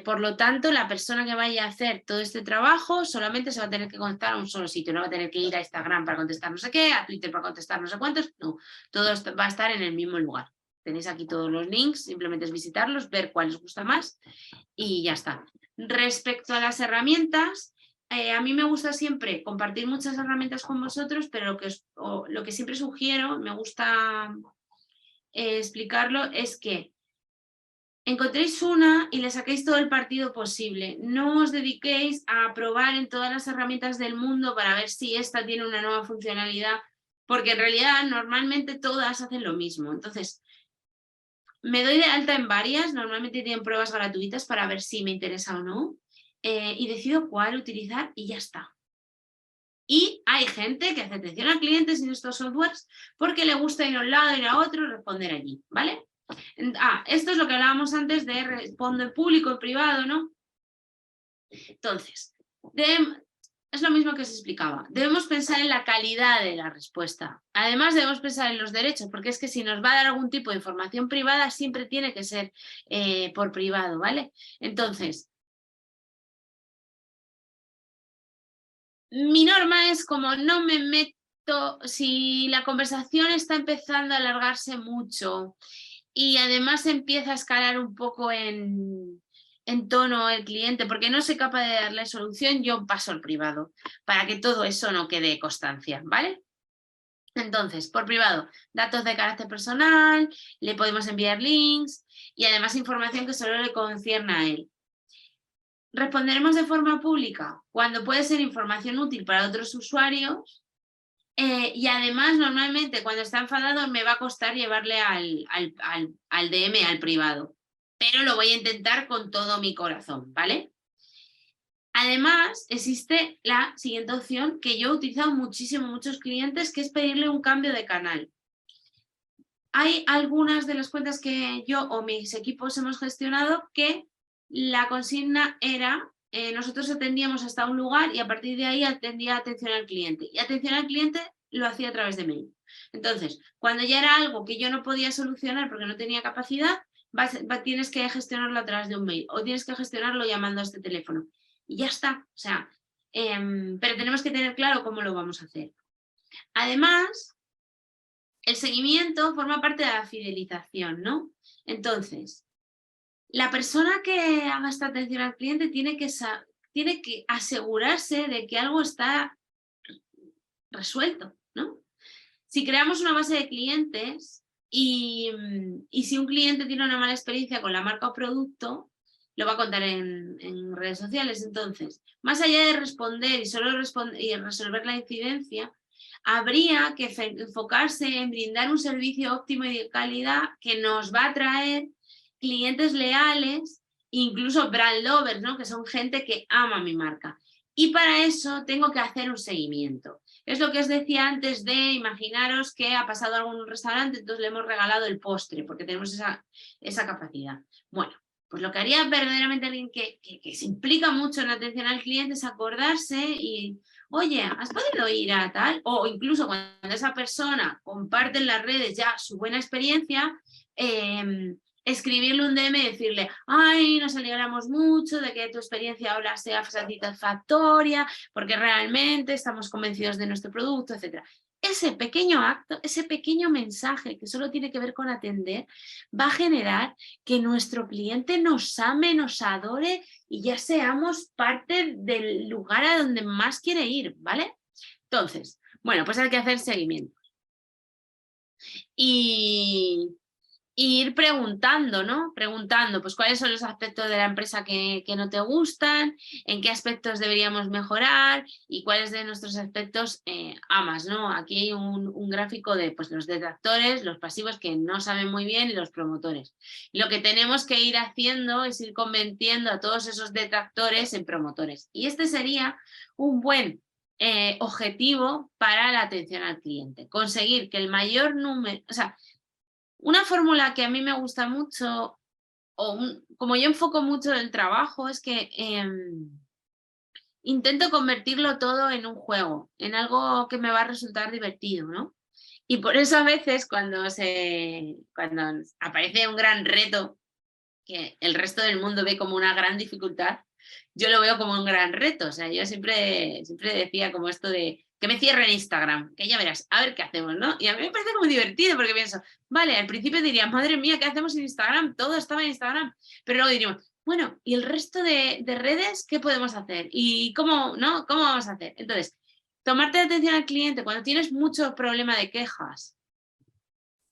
Por lo tanto, la persona que vaya a hacer todo este trabajo solamente se va a tener que conectar a un solo sitio, no va a tener que ir a Instagram para contestar no sé qué, a Twitter para contestar no sé cuántos, no, todo va a estar en el mismo lugar. Tenéis aquí todos los links, simplemente es visitarlos, ver cuál os gusta más y ya está. Respecto a las herramientas, a mí me gusta siempre compartir muchas herramientas con vosotros, pero lo que siempre sugiero, me gusta explicarlo, es que encontréis una y le saquéis todo el partido posible. No os dediquéis a probar en todas las herramientas del mundo para ver si esta tiene una nueva funcionalidad, porque en realidad normalmente todas hacen lo mismo. Entonces, me doy de alta en varias, normalmente tienen pruebas gratuitas para ver si me interesa o no, y decido cuál utilizar y ya está. Y hay gente que hace atención al cliente sin estos softwares porque le gusta ir a un lado, ir a otro, responder allí, ¿vale? Esto es lo que hablábamos antes de responder público y privado, ¿no? Entonces, es lo mismo que os explicaba. Debemos pensar en la calidad de la respuesta. Además, debemos pensar en los derechos, porque es que si nos va a dar algún tipo de información privada, siempre tiene que ser por privado, ¿vale? Entonces, mi norma es como no me meto, si la conversación está empezando a alargarse mucho y además empieza a escalar un poco en tono el cliente, porque no soy capaz de darle solución, yo paso al privado, para que todo eso no quede constancia, ¿vale? Entonces, por privado, datos de carácter personal, le podemos enviar links y además información que solo le concierne a él. Responderemos de forma pública cuando puede ser información útil para otros usuarios y además normalmente cuando está enfadado me va a costar llevarle al DM, al privado, pero lo voy a intentar con todo mi corazón, ¿vale? Además existe la siguiente opción que yo he utilizado muchísimo en muchos clientes, que es pedirle un cambio de canal. Hay algunas de las cuentas que yo o mis equipos hemos gestionado que la consigna era, nosotros atendíamos hasta un lugar y a partir de ahí atendía atención al cliente. Y atención al cliente lo hacía a través de mail. Entonces, cuando ya era algo que yo no podía solucionar porque no tenía capacidad, tienes que gestionarlo a través de un mail o tienes que gestionarlo llamando a este teléfono. Y ya está. O sea, pero tenemos que tener claro cómo lo vamos a hacer. Además, el seguimiento forma parte de la fidelización, ¿no? Entonces, la persona que haga esta atención al cliente tiene que asegurarse de que algo está resuelto, ¿no? Si creamos una base de clientes y si un cliente tiene una mala experiencia con la marca o producto, lo va a contar en redes sociales. Entonces, más allá de responder y solo resolver la incidencia, habría que enfocarse en brindar un servicio óptimo y de calidad que nos va a traer clientes leales, incluso brand lovers, ¿no? Que son gente que ama mi marca. Y para eso tengo que hacer un seguimiento. Es lo que os decía antes de imaginaros que ha pasado algún restaurante, entonces le hemos regalado el postre, porque tenemos esa capacidad. Bueno, pues lo que haría verdaderamente alguien que se implica mucho en la atención al cliente es acordarse y, oye, ¿has podido ir a tal? O incluso cuando esa persona comparte en las redes ya su buena experiencia, escribirle un DM y decirle, ay, nos alegramos mucho de que tu experiencia ahora sea satisfactoria, porque realmente estamos convencidos de nuestro producto, etc. Ese pequeño acto, ese pequeño mensaje que solo tiene que ver con atender, va a generar que nuestro cliente nos ame, nos adore y ya seamos parte del lugar a donde más quiere ir, ¿vale? Entonces, bueno, pues hay que hacer seguimiento. Y ir preguntando, ¿no? Preguntando, pues cuáles son los aspectos de la empresa que no te gustan, en qué aspectos deberíamos mejorar y cuáles de nuestros aspectos amas, ¿no? Aquí hay un gráfico de pues, los detractores, los pasivos que no saben muy bien y los promotores. Lo que tenemos que ir haciendo es ir convirtiendo a todos esos detractores en promotores. Y este sería un buen objetivo para la atención al cliente. Conseguir que el mayor número, o sea, una fórmula que a mí me gusta mucho, como yo enfoco mucho el trabajo, es que intento convertirlo todo en un juego, en algo que me va a resultar divertido, ¿no? Y por eso a veces cuando aparece un gran reto que el resto del mundo ve como una gran dificultad, yo lo veo como un gran reto. O sea, yo siempre decía como esto de que me cierren Instagram, que ya verás, a ver qué hacemos, ¿no? Y a mí me parece como divertido porque pienso, vale, al principio diría, madre mía, ¿qué hacemos en Instagram? Todo estaba en Instagram. Pero luego diríamos, bueno, ¿y el resto de redes qué podemos hacer? ¿Y cómo, no? ¿Cómo vamos a hacer? Entonces, tomarte atención al cliente cuando tienes mucho problema de quejas.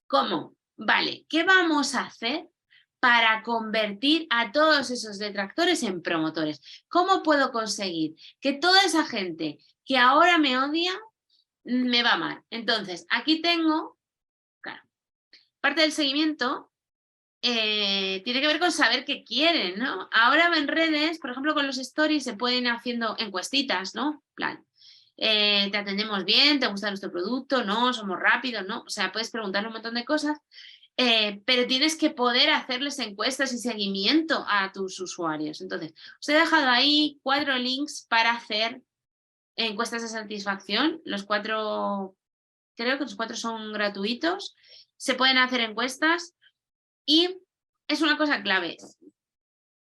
¿Cómo? Vale, ¿qué vamos a hacer para convertir a todos esos detractores en promotores? ¿Cómo puedo conseguir que toda esa gente que ahora me odia me va a amar? Entonces, aquí tengo, claro, parte del seguimiento tiene que ver con saber qué quieren, ¿no? Ahora en redes, por ejemplo, con los stories se pueden ir haciendo encuestitas, ¿no? Plan, te atendemos bien, te gusta nuestro producto, no, somos rápidos, no, o sea, puedes preguntarle un montón de cosas, pero tienes que poder hacerles encuestas y seguimiento a tus usuarios. Entonces, os he dejado ahí 4 links para hacer encuestas de satisfacción. Creo que los 4 son gratuitos. Se pueden hacer encuestas y es una cosa clave.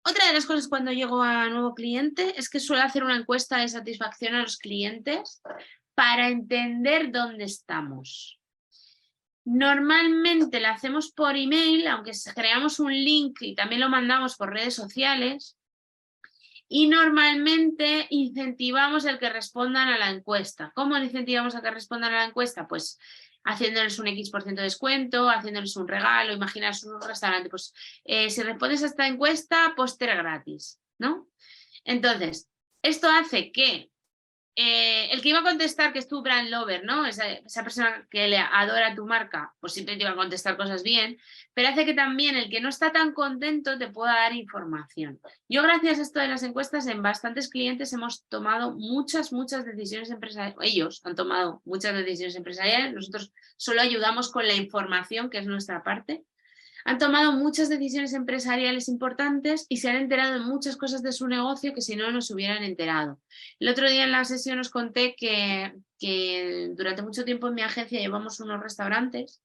Otra de las cosas cuando llego a nuevo cliente es que suelo hacer una encuesta de satisfacción a los clientes para entender dónde estamos. Normalmente la hacemos por email, aunque creamos un link y también lo mandamos por redes sociales. Y normalmente incentivamos el que respondan a la encuesta. ¿Cómo incentivamos a que respondan a la encuesta? Pues haciéndoles un X% de descuento, haciéndoles un regalo, imaginaos un restaurante, pues si respondes a esta encuesta, póster gratis, ¿no? Entonces, esto hace que el que iba a contestar que es tu brand lover, ¿no? Esa persona que le adora tu marca, pues siempre te iba a contestar cosas bien, pero hace que también el que no está tan contento te pueda dar información. Yo gracias a esto de las encuestas en bastantes clientes hemos tomado muchas decisiones empresariales, ellos han tomado muchas decisiones empresariales, nosotros solo ayudamos con la información que es nuestra parte. Han tomado muchas decisiones empresariales importantes y se han enterado de muchas cosas de su negocio que si no, no se hubieran enterado. El otro día en la sesión os conté que durante mucho tiempo en mi agencia llevamos unos restaurantes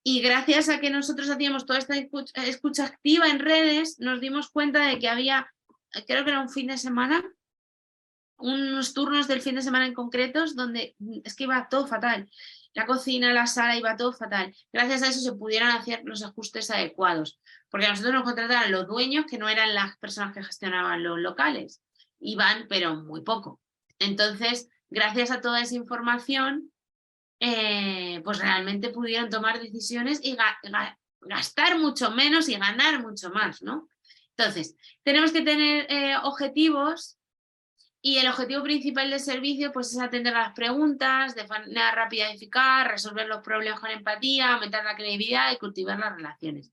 y gracias a que nosotros hacíamos toda esta escucha activa en redes, nos dimos cuenta de que había, creo que era un fin de semana, unos turnos del fin de semana en concretos donde es que iba todo fatal. La cocina, la sala, iba todo fatal. Gracias a eso se pudieron hacer los ajustes adecuados, porque a nosotros nos contrataron los dueños, que no eran las personas que gestionaban los locales. Iban, pero muy poco. Entonces, gracias a toda esa información, pues realmente pudieron tomar decisiones y gastar mucho menos y ganar mucho más, ¿no? Entonces, tenemos que tener objetivos. Y el objetivo principal del servicio pues, es atender las preguntas de manera rápida y eficaz, resolver los problemas con empatía, aumentar la credibilidad y cultivar las relaciones.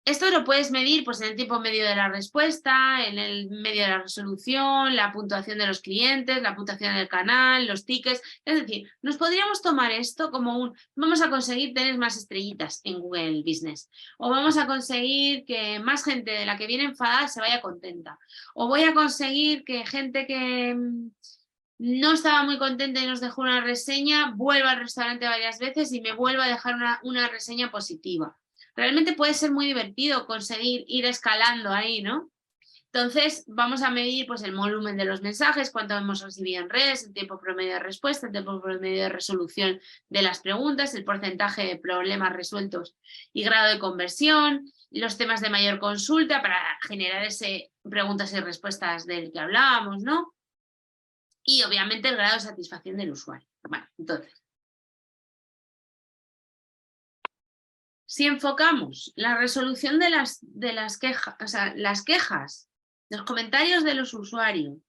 Esto lo puedes medir pues, en el tiempo medio de la respuesta, en el medio de la resolución, la puntuación de los clientes, la puntuación del canal, los tickets. Es decir, nos podríamos tomar esto como vamos a conseguir tener más estrellitas en Google Business, o vamos a conseguir que más gente de la que viene enfadada se vaya contenta, o voy a conseguir que gente que no estaba muy contenta y nos dejó una reseña vuelva al restaurante varias veces y me vuelva a dejar una reseña positiva. Realmente puede ser muy divertido conseguir ir escalando ahí, ¿no? Entonces vamos a medir pues, el volumen de los mensajes, cuánto hemos recibido en redes, el tiempo promedio de respuesta, el tiempo promedio de resolución de las preguntas, el porcentaje de problemas resueltos y grado de conversión, los temas de mayor consulta para generar ese preguntas y respuestas del que hablábamos, ¿no? Y obviamente el grado de satisfacción del usuario. Bueno, entonces, si enfocamos la resolución de las quejas, o sea, las quejas, los comentarios de los usuarios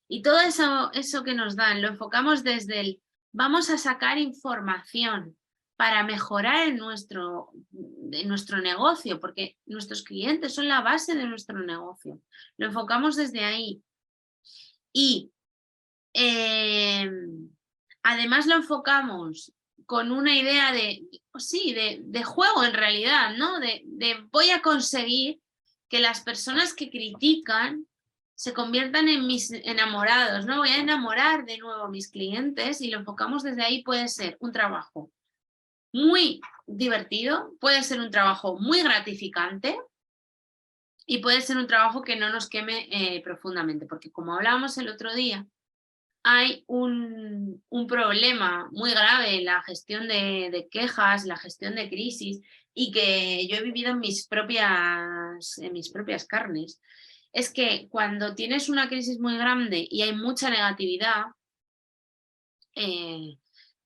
y todo eso que nos dan, lo enfocamos desde el vamos a sacar información para mejorar en nuestro negocio, porque nuestros clientes son la base de nuestro negocio. Lo enfocamos desde ahí. Y además lo enfocamos con una idea de juego en realidad, ¿no? De voy a conseguir que las personas que critican se conviertan en mis enamorados, ¿no? Voy a enamorar de nuevo a mis clientes y lo enfocamos desde ahí. Puede ser un trabajo muy divertido, puede ser un trabajo muy gratificante y puede ser un trabajo que no nos queme profundamente, porque como hablábamos el otro día, hay un problema muy grave en la gestión de quejas, la gestión de crisis, y que yo he vivido en mis propias carnes. Es que cuando tienes una crisis muy grande y hay mucha negatividad,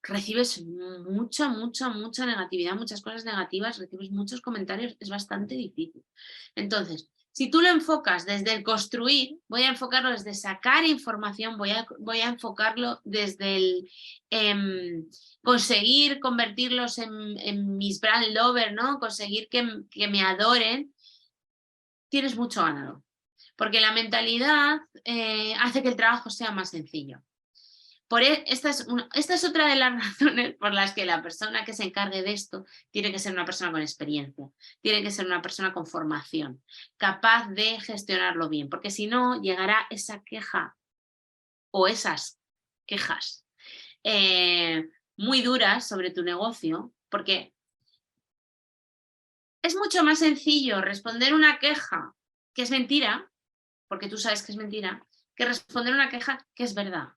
recibes mucha negatividad, muchas cosas negativas, recibes muchos comentarios, es bastante difícil. Entonces, si tú lo enfocas desde el construir, voy a enfocarlo desde sacar información, voy a enfocarlo desde el conseguir convertirlos en mis brand lovers, ¿no? Conseguir que me adoren, tienes mucho ganado. porque la mentalidad hace que el trabajo sea más sencillo. Esta es otra de las razones por las que la persona que se encargue de esto tiene que ser una persona con experiencia, tiene que ser una persona con formación, capaz de gestionarlo bien, porque si no llegará esa queja o esas quejas muy duras sobre tu negocio, porque es mucho más sencillo responder una queja que es mentira, porque tú sabes que es mentira, que responder una queja que es verdad.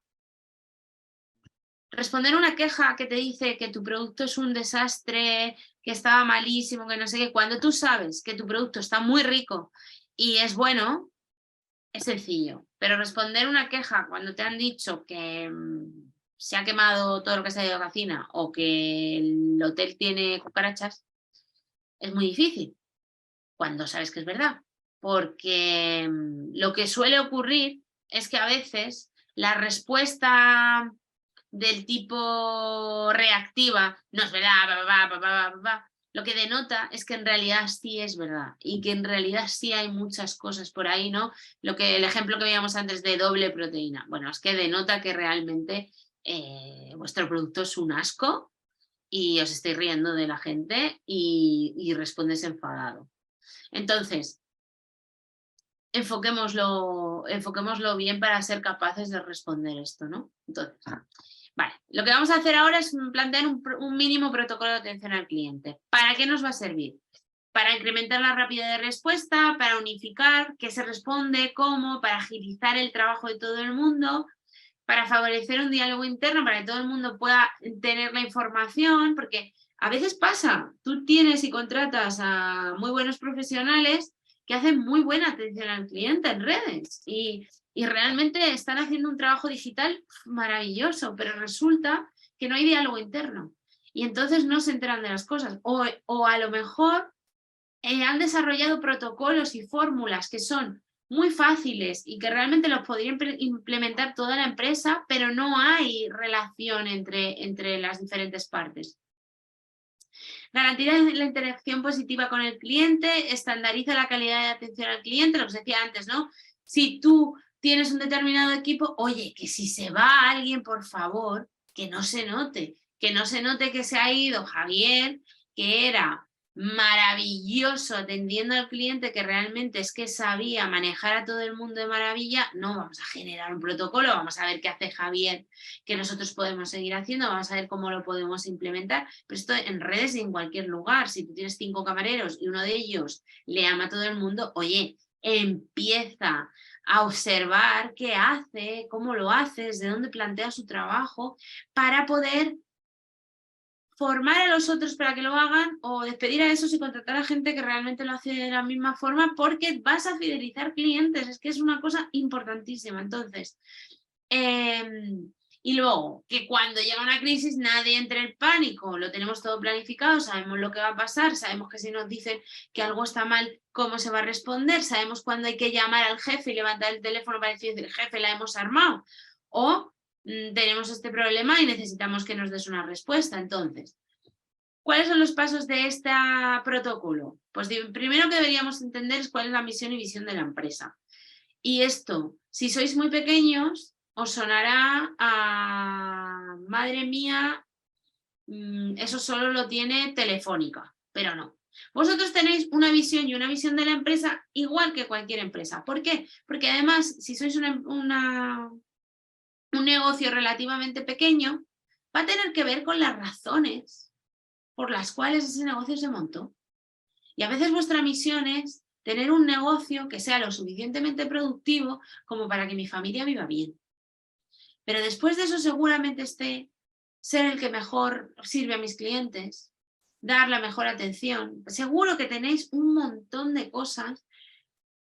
Responder una queja que te dice que tu producto es un desastre, que estaba malísimo, que no sé qué, cuando tú sabes que tu producto está muy rico y es bueno, es sencillo. Pero responder una queja cuando te han dicho que se ha quemado todo lo que se ha ido a la cocina o que el hotel tiene cucarachas, es muy difícil cuando sabes que es verdad. Porque lo que suele ocurrir es que a veces la respuesta del tipo reactiva, no es verdad, lo que denota es que en realidad sí es verdad y que en realidad sí hay muchas cosas por ahí, ¿no? El ejemplo que veíamos antes de doble proteína, bueno, es que denota que realmente vuestro producto es un asco y os estáis riendo de la gente y respondes enfadado. Entonces, enfoquémoslo bien para ser capaces de responder esto, ¿no? Entonces, vale, lo que vamos a hacer ahora es plantear un mínimo protocolo de atención al cliente. ¿Para qué nos va a servir? Para incrementar la rapidez de respuesta, para unificar qué se responde, cómo, para agilizar el trabajo de todo el mundo, para favorecer un diálogo interno, para que todo el mundo pueda tener la información, porque a veces pasa, tú tienes y contratas a muy buenos profesionales que hacen muy buena atención al cliente en redes y realmente están haciendo un trabajo digital maravilloso, pero resulta que no hay diálogo interno y entonces no se enteran de las cosas o a lo mejor han desarrollado protocolos y fórmulas que son muy fáciles y que realmente los podría implementar toda la empresa, pero no hay relación entre las diferentes partes. Garantiza la interacción positiva con el cliente, estandariza la calidad de atención al cliente, lo que os decía antes, ¿no? Si tú tienes un determinado equipo, oye, que si se va alguien, por favor, que no se note que se ha ido Javier, que era maravilloso atendiendo al cliente, que realmente es que sabía manejar a todo el mundo de maravilla. No, vamos a generar un protocolo, vamos a ver qué hace Javier, que nosotros podemos seguir haciendo, vamos a ver cómo lo podemos implementar, pero esto en redes y en cualquier lugar. Si tú tienes 5 camareros y uno de ellos le ama a todo el mundo, oye, empieza a observar qué hace, cómo lo hace, desde dónde plantea su trabajo, para poder formar a los otros para que lo hagan o despedir a esos y contratar a gente que realmente lo hace de la misma forma, porque vas a fidelizar clientes, es que es una cosa importantísima. Entonces, y luego, que cuando llega una crisis nadie entre en pánico, lo tenemos todo planificado, sabemos lo que va a pasar, sabemos que si nos dicen que algo está mal, cómo se va a responder, sabemos cuándo hay que llamar al jefe y levantar el teléfono para decir, jefe, la hemos armado, o tenemos este problema y necesitamos que nos des una respuesta. Entonces, ¿cuáles son los pasos de este protocolo? Pues primero que deberíamos entender es cuál es la misión y visión de la empresa. Y esto, si sois muy pequeños, os sonará a, madre mía, eso solo lo tiene Telefónica, pero no. Vosotros tenéis una visión y una visión de la empresa igual que cualquier empresa. ¿Por qué? Porque además, si sois un negocio relativamente pequeño, va a tener que ver con las razones por las cuales ese negocio se montó. Y a veces vuestra misión es tener un negocio que sea lo suficientemente productivo como para que mi familia viva bien. Pero después de eso seguramente esté ser el que mejor sirve a mis clientes, dar la mejor atención. Seguro que tenéis un montón de cosas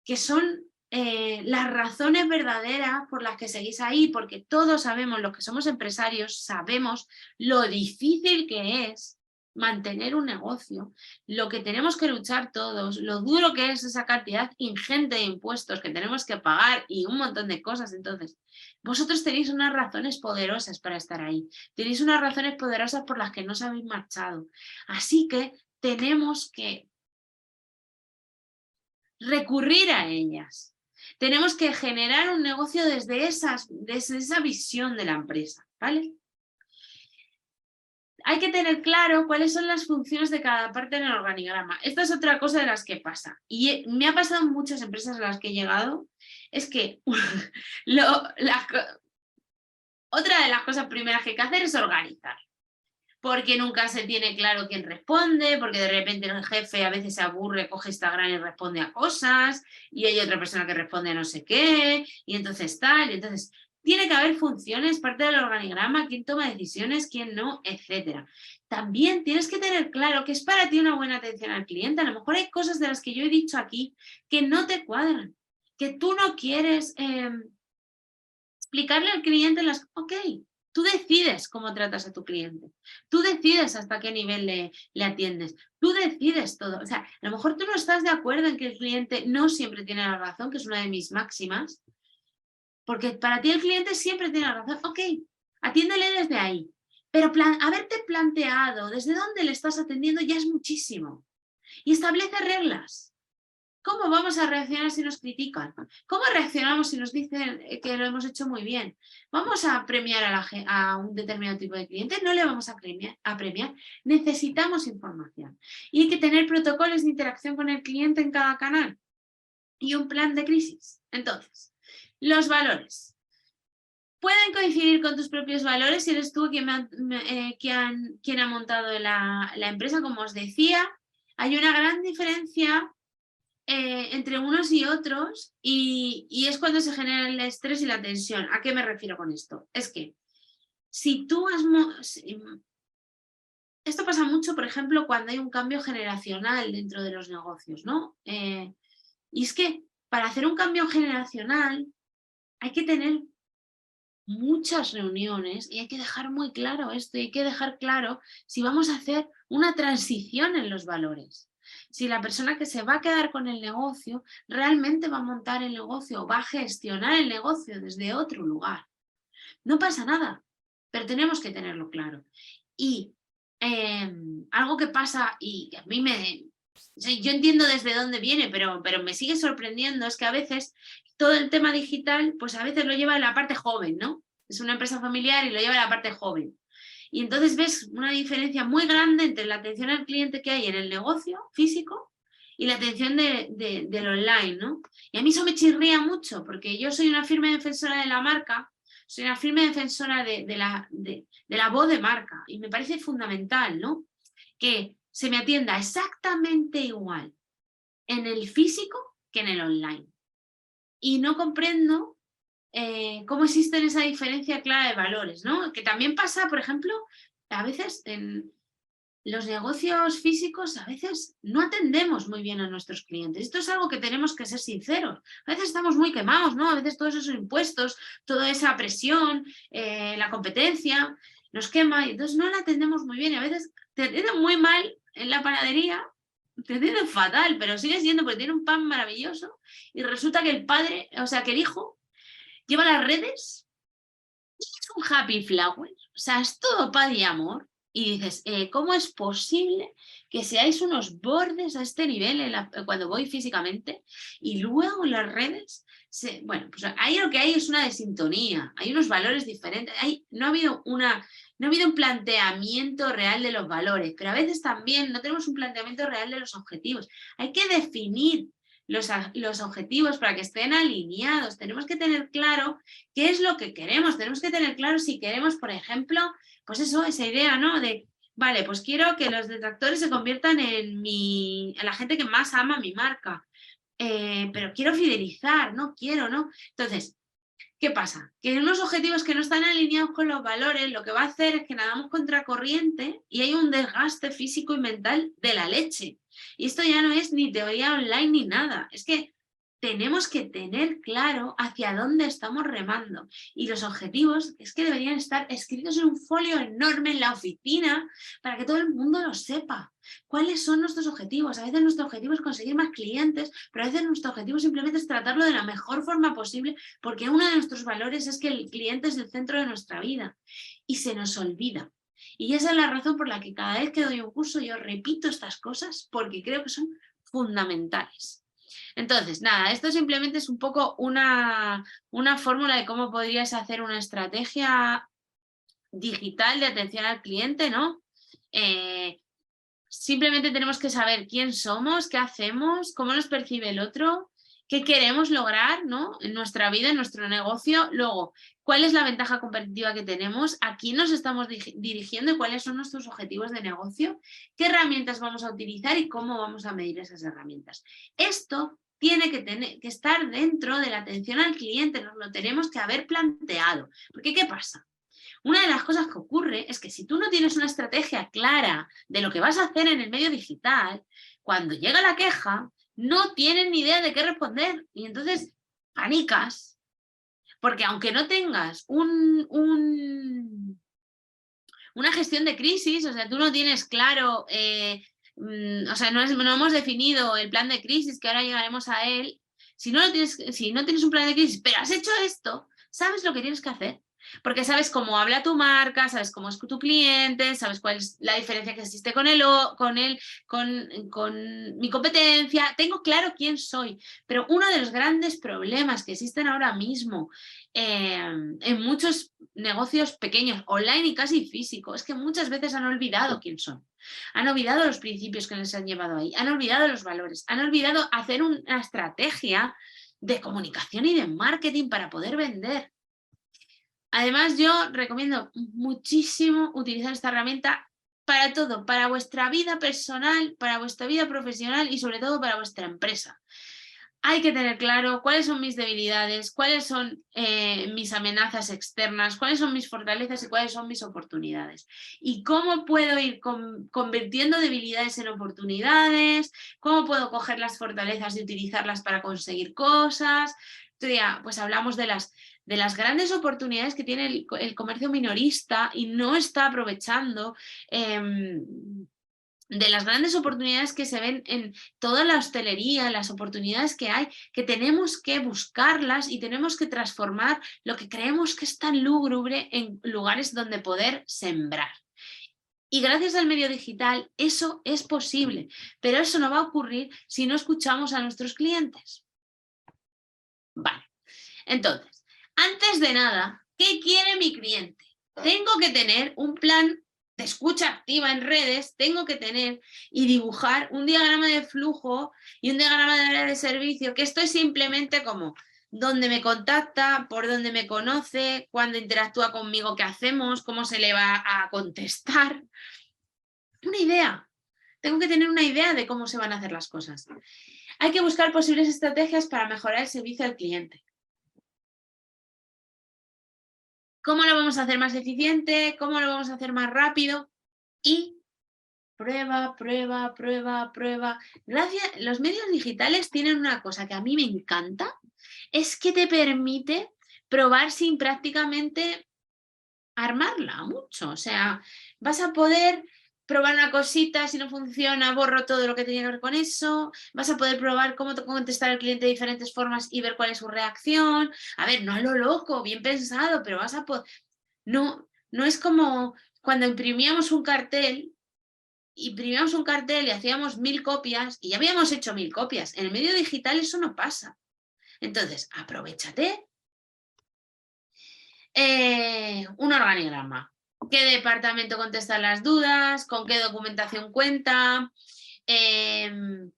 que son las razones verdaderas por las que seguís ahí, porque todos sabemos, los que somos empresarios, sabemos lo difícil que es mantener un negocio, lo que tenemos que luchar todos, lo duro que es esa cantidad ingente de impuestos que tenemos que pagar y un montón de cosas. Entonces, vosotros tenéis unas razones poderosas para estar ahí, tenéis unas razones poderosas por las que no os habéis marchado. Así que tenemos que recurrir a ellas. Tenemos que generar un negocio desde esa visión de la empresa, ¿vale? Hay que tener claro cuáles son las funciones de cada parte en el organigrama. Esta es otra cosa de las que pasa. Y me ha pasado en muchas empresas a las que he llegado, es que otra de las cosas primeras que hay que hacer es organizar. Porque nunca se tiene claro quién responde, porque de repente el jefe a veces se aburre, coge Instagram y responde a cosas, y hay otra persona que responde a no sé qué, y entonces tal, y entonces tiene que haber funciones, parte del organigrama, quién toma decisiones, quién no, etc. También tienes que tener claro que es para ti una buena atención al cliente. A lo mejor hay cosas de las que yo he dicho aquí que no te cuadran, que tú no quieres explicarle al cliente las... Ok, tú decides cómo tratas a tu cliente, tú decides hasta qué nivel le atiendes, tú decides todo. O sea, a lo mejor tú no estás de acuerdo en que el cliente no siempre tiene la razón, que es una de mis máximas, porque para ti el cliente siempre tiene la razón. Ok, atiéndele desde ahí, pero haberte planteado desde dónde le estás atendiendo ya es muchísimo. Y establece reglas. ¿Cómo vamos a reaccionar si nos critican? ¿Cómo reaccionamos si nos dicen que lo hemos hecho muy bien? ¿Vamos a premiar a un determinado tipo de cliente? No le vamos a premiar. Necesitamos información. Y hay que tener protocolos de interacción con el cliente en cada canal. Y un plan de crisis. Entonces, los valores. Pueden coincidir con tus propios valores si eres tú quien ha montado la empresa, como os decía. Hay una gran diferencia entre unos y otros y es cuando se genera el estrés y la tensión. ¿A qué me refiero con esto? Es que si tú esto pasa mucho, por ejemplo, cuando hay un cambio generacional dentro de los negocios, ¿no? Y es que para hacer un cambio generacional hay que tener muchas reuniones y hay que dejar muy claro esto, y hay que dejar claro si vamos a hacer una transición en los valores. Si la persona que se va a quedar con el negocio realmente va a montar el negocio o va a gestionar el negocio desde otro lugar. No pasa nada, pero tenemos que tenerlo claro. Y algo que pasa y que a mí yo entiendo desde dónde viene, pero me sigue sorprendiendo, es que a veces todo el tema digital, pues a veces lo lleva a la parte joven, ¿no? Es una empresa familiar y lo lleva a la parte joven. Y entonces ves una diferencia muy grande entre la atención al cliente que hay en el negocio físico y la atención del online, ¿no? Y a mí eso me chirría mucho, porque yo soy una firme defensora de la marca, soy una firme defensora de la voz de marca, y me parece fundamental, ¿no? Que se me atienda exactamente igual en el físico que en el online. Y no comprendo cómo existe esa diferencia clara de valores, ¿no? Que también pasa, por ejemplo, a veces en los negocios físicos, a veces no atendemos muy bien a nuestros clientes. Esto es algo que tenemos que ser sinceros. A veces estamos muy quemados, ¿no? A veces todos esos impuestos, toda esa presión, la competencia, nos quema y entonces no la atendemos muy bien. Y a veces te atienden muy mal en la panadería, te atienden fatal, pero sigue siendo porque tiene un pan maravilloso y resulta que el padre, o sea, que el hijo lleva las redes y es un happy flower, o sea, es todo paz y amor. Y dices, ¿cómo es posible que seáis unos bordes a este nivel cuando voy físicamente? Y luego en las redes, bueno, pues ahí lo que hay es una desintonía, hay unos valores diferentes, no ha habido un planteamiento real de los valores, pero a veces también no tenemos un planteamiento real de los objetivos. Hay que definir los objetivos para que estén alineados. Tenemos que tener claro qué es lo que queremos. Tenemos que tener claro si queremos, por ejemplo, pues eso, esa idea, ¿no? De, vale, pues quiero que los detractores se conviertan en la gente que más ama mi marca. Pero quiero fidelizar, no quiero, ¿no? Entonces, ¿qué pasa? Que en unos objetivos que no están alineados con los valores, lo que va a hacer es que nadamos contracorriente y hay un desgaste físico y mental de la leche. Y esto ya no es ni teoría online ni nada. Es que tenemos que tener claro hacia dónde estamos remando. Y los objetivos es que deberían estar escritos en un folio enorme en la oficina para que todo el mundo lo sepa. ¿Cuáles son nuestros objetivos? A veces nuestro objetivo es conseguir más clientes, pero a veces nuestro objetivo simplemente es tratarlo de la mejor forma posible, porque uno de nuestros valores es que el cliente es el centro de nuestra vida y se nos olvida. Y esa es la razón por la que cada vez que doy un curso yo repito estas cosas, porque creo que son fundamentales. Entonces, nada, esto simplemente es un poco una fórmula de cómo podrías hacer una estrategia digital de atención al cliente, ¿no? Simplemente tenemos que saber quién somos, qué hacemos, cómo nos percibe el otro, qué queremos lograr, ¿no? En nuestra vida, en nuestro negocio. Luego, cuál es la ventaja competitiva que tenemos, a quién nos estamos dirigiendo y cuáles son nuestros objetivos de negocio, qué herramientas vamos a utilizar y cómo vamos a medir esas herramientas. Esto tiene que estar dentro de la atención al cliente, nos lo tenemos que haber planteado. Porque, ¿qué pasa? Una de las cosas que ocurre es que si tú no tienes una estrategia clara de lo que vas a hacer en el medio digital, cuando llega la queja, no tienen ni idea de qué responder y entonces panicas. Porque aunque no tengas una gestión de crisis, o sea, tú no tienes claro, o sea, no hemos definido el plan de crisis, que ahora llegaremos a él. Si no tienes un plan de crisis, pero has hecho esto, sabes lo que tienes que hacer. Porque sabes cómo habla tu marca, sabes cómo es tu cliente, sabes cuál es la diferencia que existe con mi competencia. Tengo claro quién soy. Pero uno de los grandes problemas que existen ahora mismo en muchos negocios pequeños, online y casi físicos, es que muchas veces han olvidado quién son. Han olvidado los principios que les han llevado ahí, han olvidado los valores, han olvidado hacer una estrategia de comunicación y de marketing para poder vender. Además, yo recomiendo muchísimo utilizar esta herramienta para todo, para vuestra vida personal, para vuestra vida profesional y sobre todo para vuestra empresa. Hay que tener claro cuáles son mis debilidades, cuáles son mis amenazas externas, cuáles son mis fortalezas y cuáles son mis oportunidades. Y cómo puedo ir convirtiendo debilidades en oportunidades, cómo puedo coger las fortalezas y utilizarlas para conseguir cosas. Pues hablamos de las grandes oportunidades que tiene el comercio minorista y no está aprovechando, de las grandes oportunidades que se ven en toda la hostelería, las oportunidades que hay, que tenemos que buscarlas y tenemos que transformar lo que creemos que es tan lúgubre en lugares donde poder sembrar. Y gracias al medio digital eso es posible, pero eso no va a ocurrir si no escuchamos a nuestros clientes. Vale, entonces, antes de nada, ¿qué quiere mi cliente? Tengo que tener un plan de escucha activa en redes, tengo que tener y dibujar un diagrama de flujo y un diagrama de área de servicio, que esto es simplemente como dónde me contacta, por dónde me conoce, cuándo interactúa conmigo, qué hacemos, cómo se le va a contestar. Una idea. Tengo que tener una idea de cómo se van a hacer las cosas. Hay que buscar posibles estrategias para mejorar el servicio al cliente. ¿Cómo lo vamos a hacer más eficiente? ¿Cómo lo vamos a hacer más rápido? Y prueba, prueba, prueba, prueba. Los medios digitales tienen una cosa que a mí me encanta, es que te permite probar sin prácticamente armarla mucho. O sea, vas a poder probar una cosita, si no funciona, borro todo lo que tenía que ver con eso. Vas a poder probar cómo contestar al cliente de diferentes formas y ver cuál es su reacción. A ver, no a lo loco, bien pensado, pero vas a poder... No es como cuando imprimíamos un cartel y hacíamos 1000 copias y ya habíamos hecho 1000 copias. En el medio digital eso no pasa. Entonces, aprovéchate. Un organigrama. ¿Qué departamento contesta las dudas? ¿Con qué documentación cuenta? ¿Qué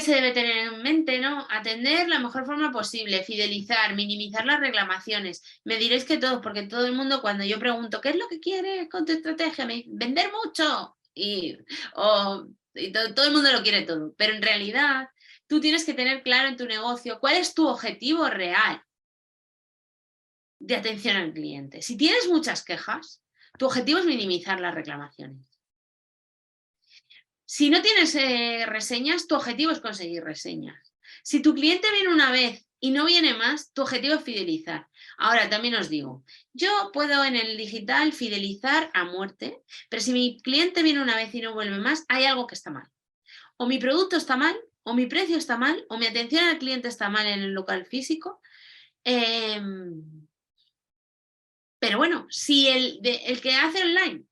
se debe tener en mente? ¿No? Atender la mejor forma posible, fidelizar, minimizar las reclamaciones. Me diréis que todos, porque todo el mundo cuando yo pregunto ¿qué es lo que quieres con tu estrategia? Me dice, vender mucho. Y todo el mundo lo quiere todo. Pero en realidad tú tienes que tener claro en tu negocio cuál es tu objetivo real de atención al cliente. Si tienes muchas quejas, tu objetivo es minimizar las reclamaciones. Si no tienes reseñas, tu objetivo es conseguir reseñas. Si tu cliente viene una vez y no viene más, tu objetivo es fidelizar. Ahora, también os digo, yo puedo en el digital fidelizar a muerte, pero si mi cliente viene una vez y no vuelve más, hay algo que está mal. O mi producto está mal, o mi precio está mal, o mi atención al cliente está mal en el local físico. Pero bueno, si el que hace online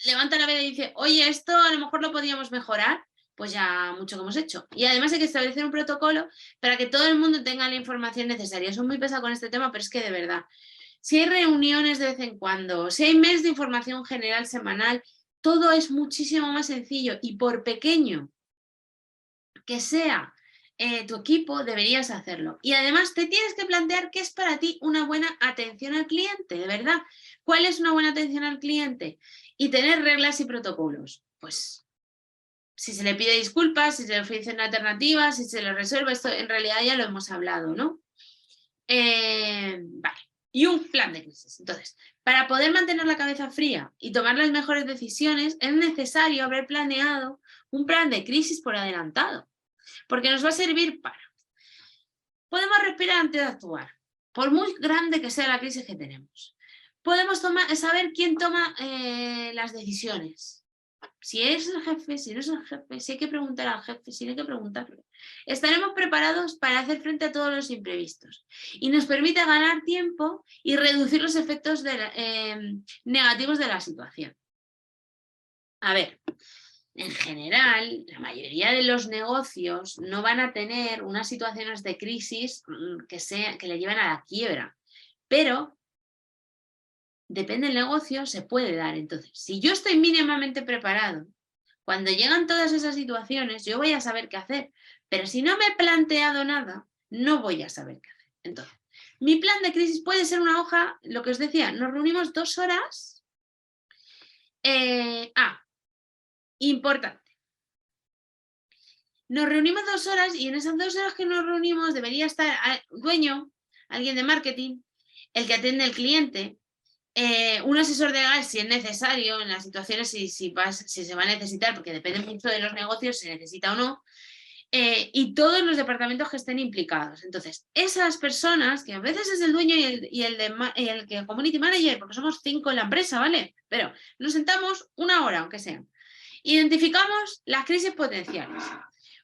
levanta la veda y dice, oye, esto a lo mejor lo podríamos mejorar, pues ya mucho que hemos hecho. Y además hay que establecer un protocolo para que todo el mundo tenga la información necesaria. Soy muy pesada con este tema, pero es que de verdad, si hay reuniones de vez en cuando, si hay mails de información general semanal, todo es muchísimo más sencillo y por pequeño que sea tu equipo, deberías hacerlo. Y además te tienes que plantear qué es para ti una buena atención al cliente, de verdad. ¿Cuál es una buena atención al cliente? Y tener reglas y protocolos. Pues si se le pide disculpas, si se le ofrecen alternativas, si se le resuelve, esto en realidad ya lo hemos hablado, ¿no? Vale. Y un plan de crisis. Entonces, para poder mantener la cabeza fría y tomar las mejores decisiones, es necesario haber planeado un plan de crisis por adelantado, porque nos va a servir para... Podemos respirar antes de actuar, por muy grande que sea la crisis que tenemos. Podemos saber quién toma las decisiones. Si es el jefe, si no es el jefe, si hay que preguntar al jefe, si no hay que preguntarle. Estaremos preparados para hacer frente a todos los imprevistos y nos permite ganar tiempo y reducir los efectos negativos de la situación. A ver, en general, la mayoría de los negocios no van a tener unas situaciones de crisis que le lleven a la quiebra, pero depende del negocio, se puede dar. Entonces, si yo estoy mínimamente preparado, cuando llegan todas esas situaciones, yo voy a saber qué hacer, pero si no me he planteado nada, no voy a saber qué hacer. Entonces, mi plan de crisis puede ser una hoja, lo que os decía, nos reunimos 2 horas. Importante. Nos reunimos 2 horas y en esas 2 horas que nos reunimos debería estar el dueño, alguien de marketing, el que atiende al cliente, un asesor de gas si es necesario, en las situaciones si se va a necesitar, porque depende mucho de los negocios, si necesita o no, y todos los departamentos que estén implicados. Entonces, esas personas, que a veces es el dueño y el que community manager, porque somos 5 en la empresa, ¿vale? Pero nos sentamos 1 hora, aunque sea. Identificamos las crisis potenciales.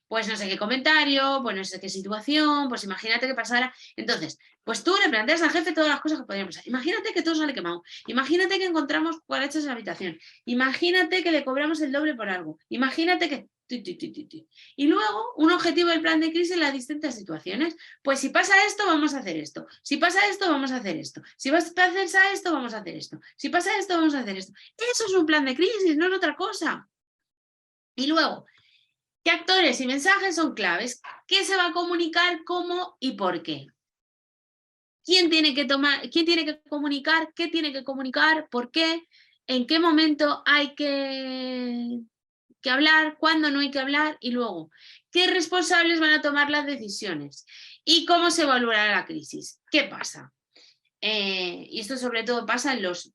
Pues no sé qué comentario, pues no sé qué situación, pues imagínate que pasara. Entonces, pues tú le planteas al jefe todas las cosas que podrían pasar. Imagínate que todo sale quemado. Imagínate que encontramos cucarachas en la habitación. Imagínate que le cobramos el doble por algo. Imagínate que... Y luego, un objetivo del plan de crisis en las distintas situaciones. Pues si pasa esto, vamos a hacer esto. Si pasa esto, vamos a hacer esto. Si pasa esto, vamos a hacer esto. Si pasa esto, vamos a hacer esto. Eso es un plan de crisis, no es otra cosa. Y luego, ¿qué actores y mensajes son claves? ¿Qué se va a comunicar, cómo y por qué? ¿Quién tiene que comunicar? ¿Qué tiene que comunicar? ¿Por qué? ¿En qué momento hay que hablar? ¿Cuándo no hay que hablar? Y luego, ¿qué responsables van a tomar las decisiones? ¿Y cómo se evaluará la crisis? ¿Qué pasa? Y esto sobre todo pasa en los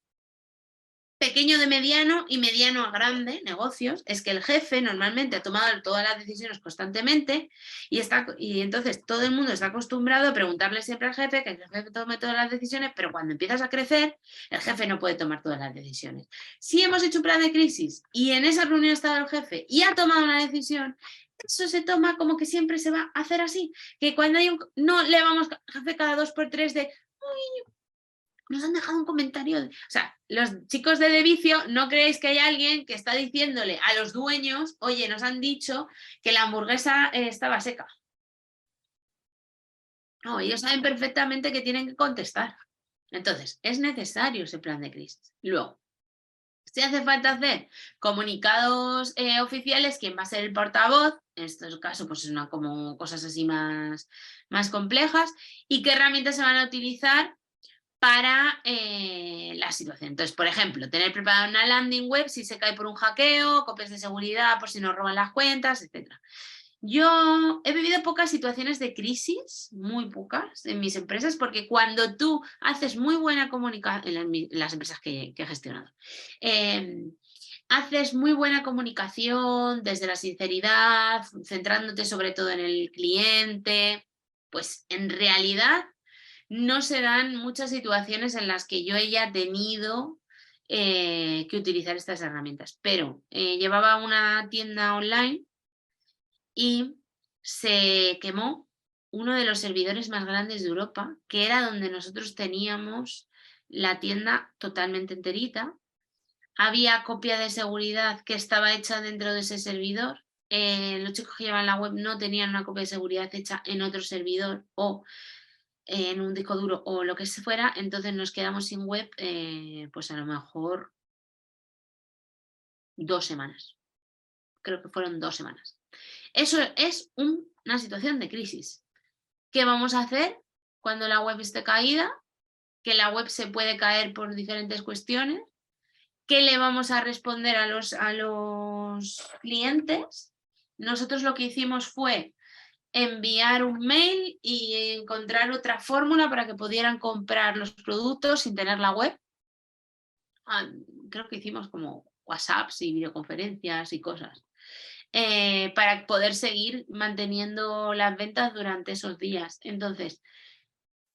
pequeño de mediano y mediano a grande negocios, es que el jefe normalmente ha tomado todas las decisiones constantemente y entonces todo el mundo está acostumbrado a preguntarle siempre al jefe, que el jefe tome todas las decisiones, pero cuando empiezas a crecer, el jefe no puede tomar todas las decisiones. Si hemos hecho un plan de crisis y en esa reunión ha estado el jefe y ha tomado una decisión, eso se toma como que siempre se va a hacer así, que cuando hay no le vamos al jefe cada 2 por 3 de... Uy, nos han dejado un comentario. O sea, los chicos de Vicio, no creéis que hay alguien que está diciéndole a los dueños, oye, nos han dicho que la hamburguesa estaba seca. No, ellos saben perfectamente que tienen que contestar. Entonces, es necesario ese plan de crisis. Luego, si hace falta hacer comunicados oficiales, ¿quién va a ser el portavoz? En este caso, pues es como cosas así más complejas. ¿Y qué herramientas se van a utilizar para la situación? Entonces, por ejemplo, tener preparada una landing web si se cae por un hackeo, copias de seguridad por si nos roban las cuentas, etc. Yo he vivido pocas situaciones de crisis, muy pocas, en mis empresas, porque cuando tú haces muy buena comunicación, en las empresas que he gestionado, haces muy buena comunicación desde la sinceridad, centrándote sobre todo en el cliente, pues en realidad no se dan muchas situaciones en las que yo haya tenido que utilizar estas herramientas. Pero llevaba una tienda online y se quemó uno de los servidores más grandes de Europa, que era donde nosotros teníamos la tienda totalmente enterita. Había copia de seguridad que estaba hecha dentro de ese servidor los chicos que llevan la web no tenían una copia de seguridad hecha en otro servidor o en un disco duro o lo que fuera, entonces nos quedamos sin web pues a lo mejor 2 semanas. Creo que fueron 2 semanas. Eso es una situación de crisis. ¿Qué vamos a hacer cuando la web esté caída? Que la web se puede caer por diferentes cuestiones. ¿Qué le vamos a responder a los clientes? Nosotros lo que hicimos fue enviar un mail y encontrar otra fórmula para que pudieran comprar los productos sin tener la web. Creo que hicimos como WhatsApps y videoconferencias y cosas. Para poder seguir manteniendo las ventas durante esos días. Entonces,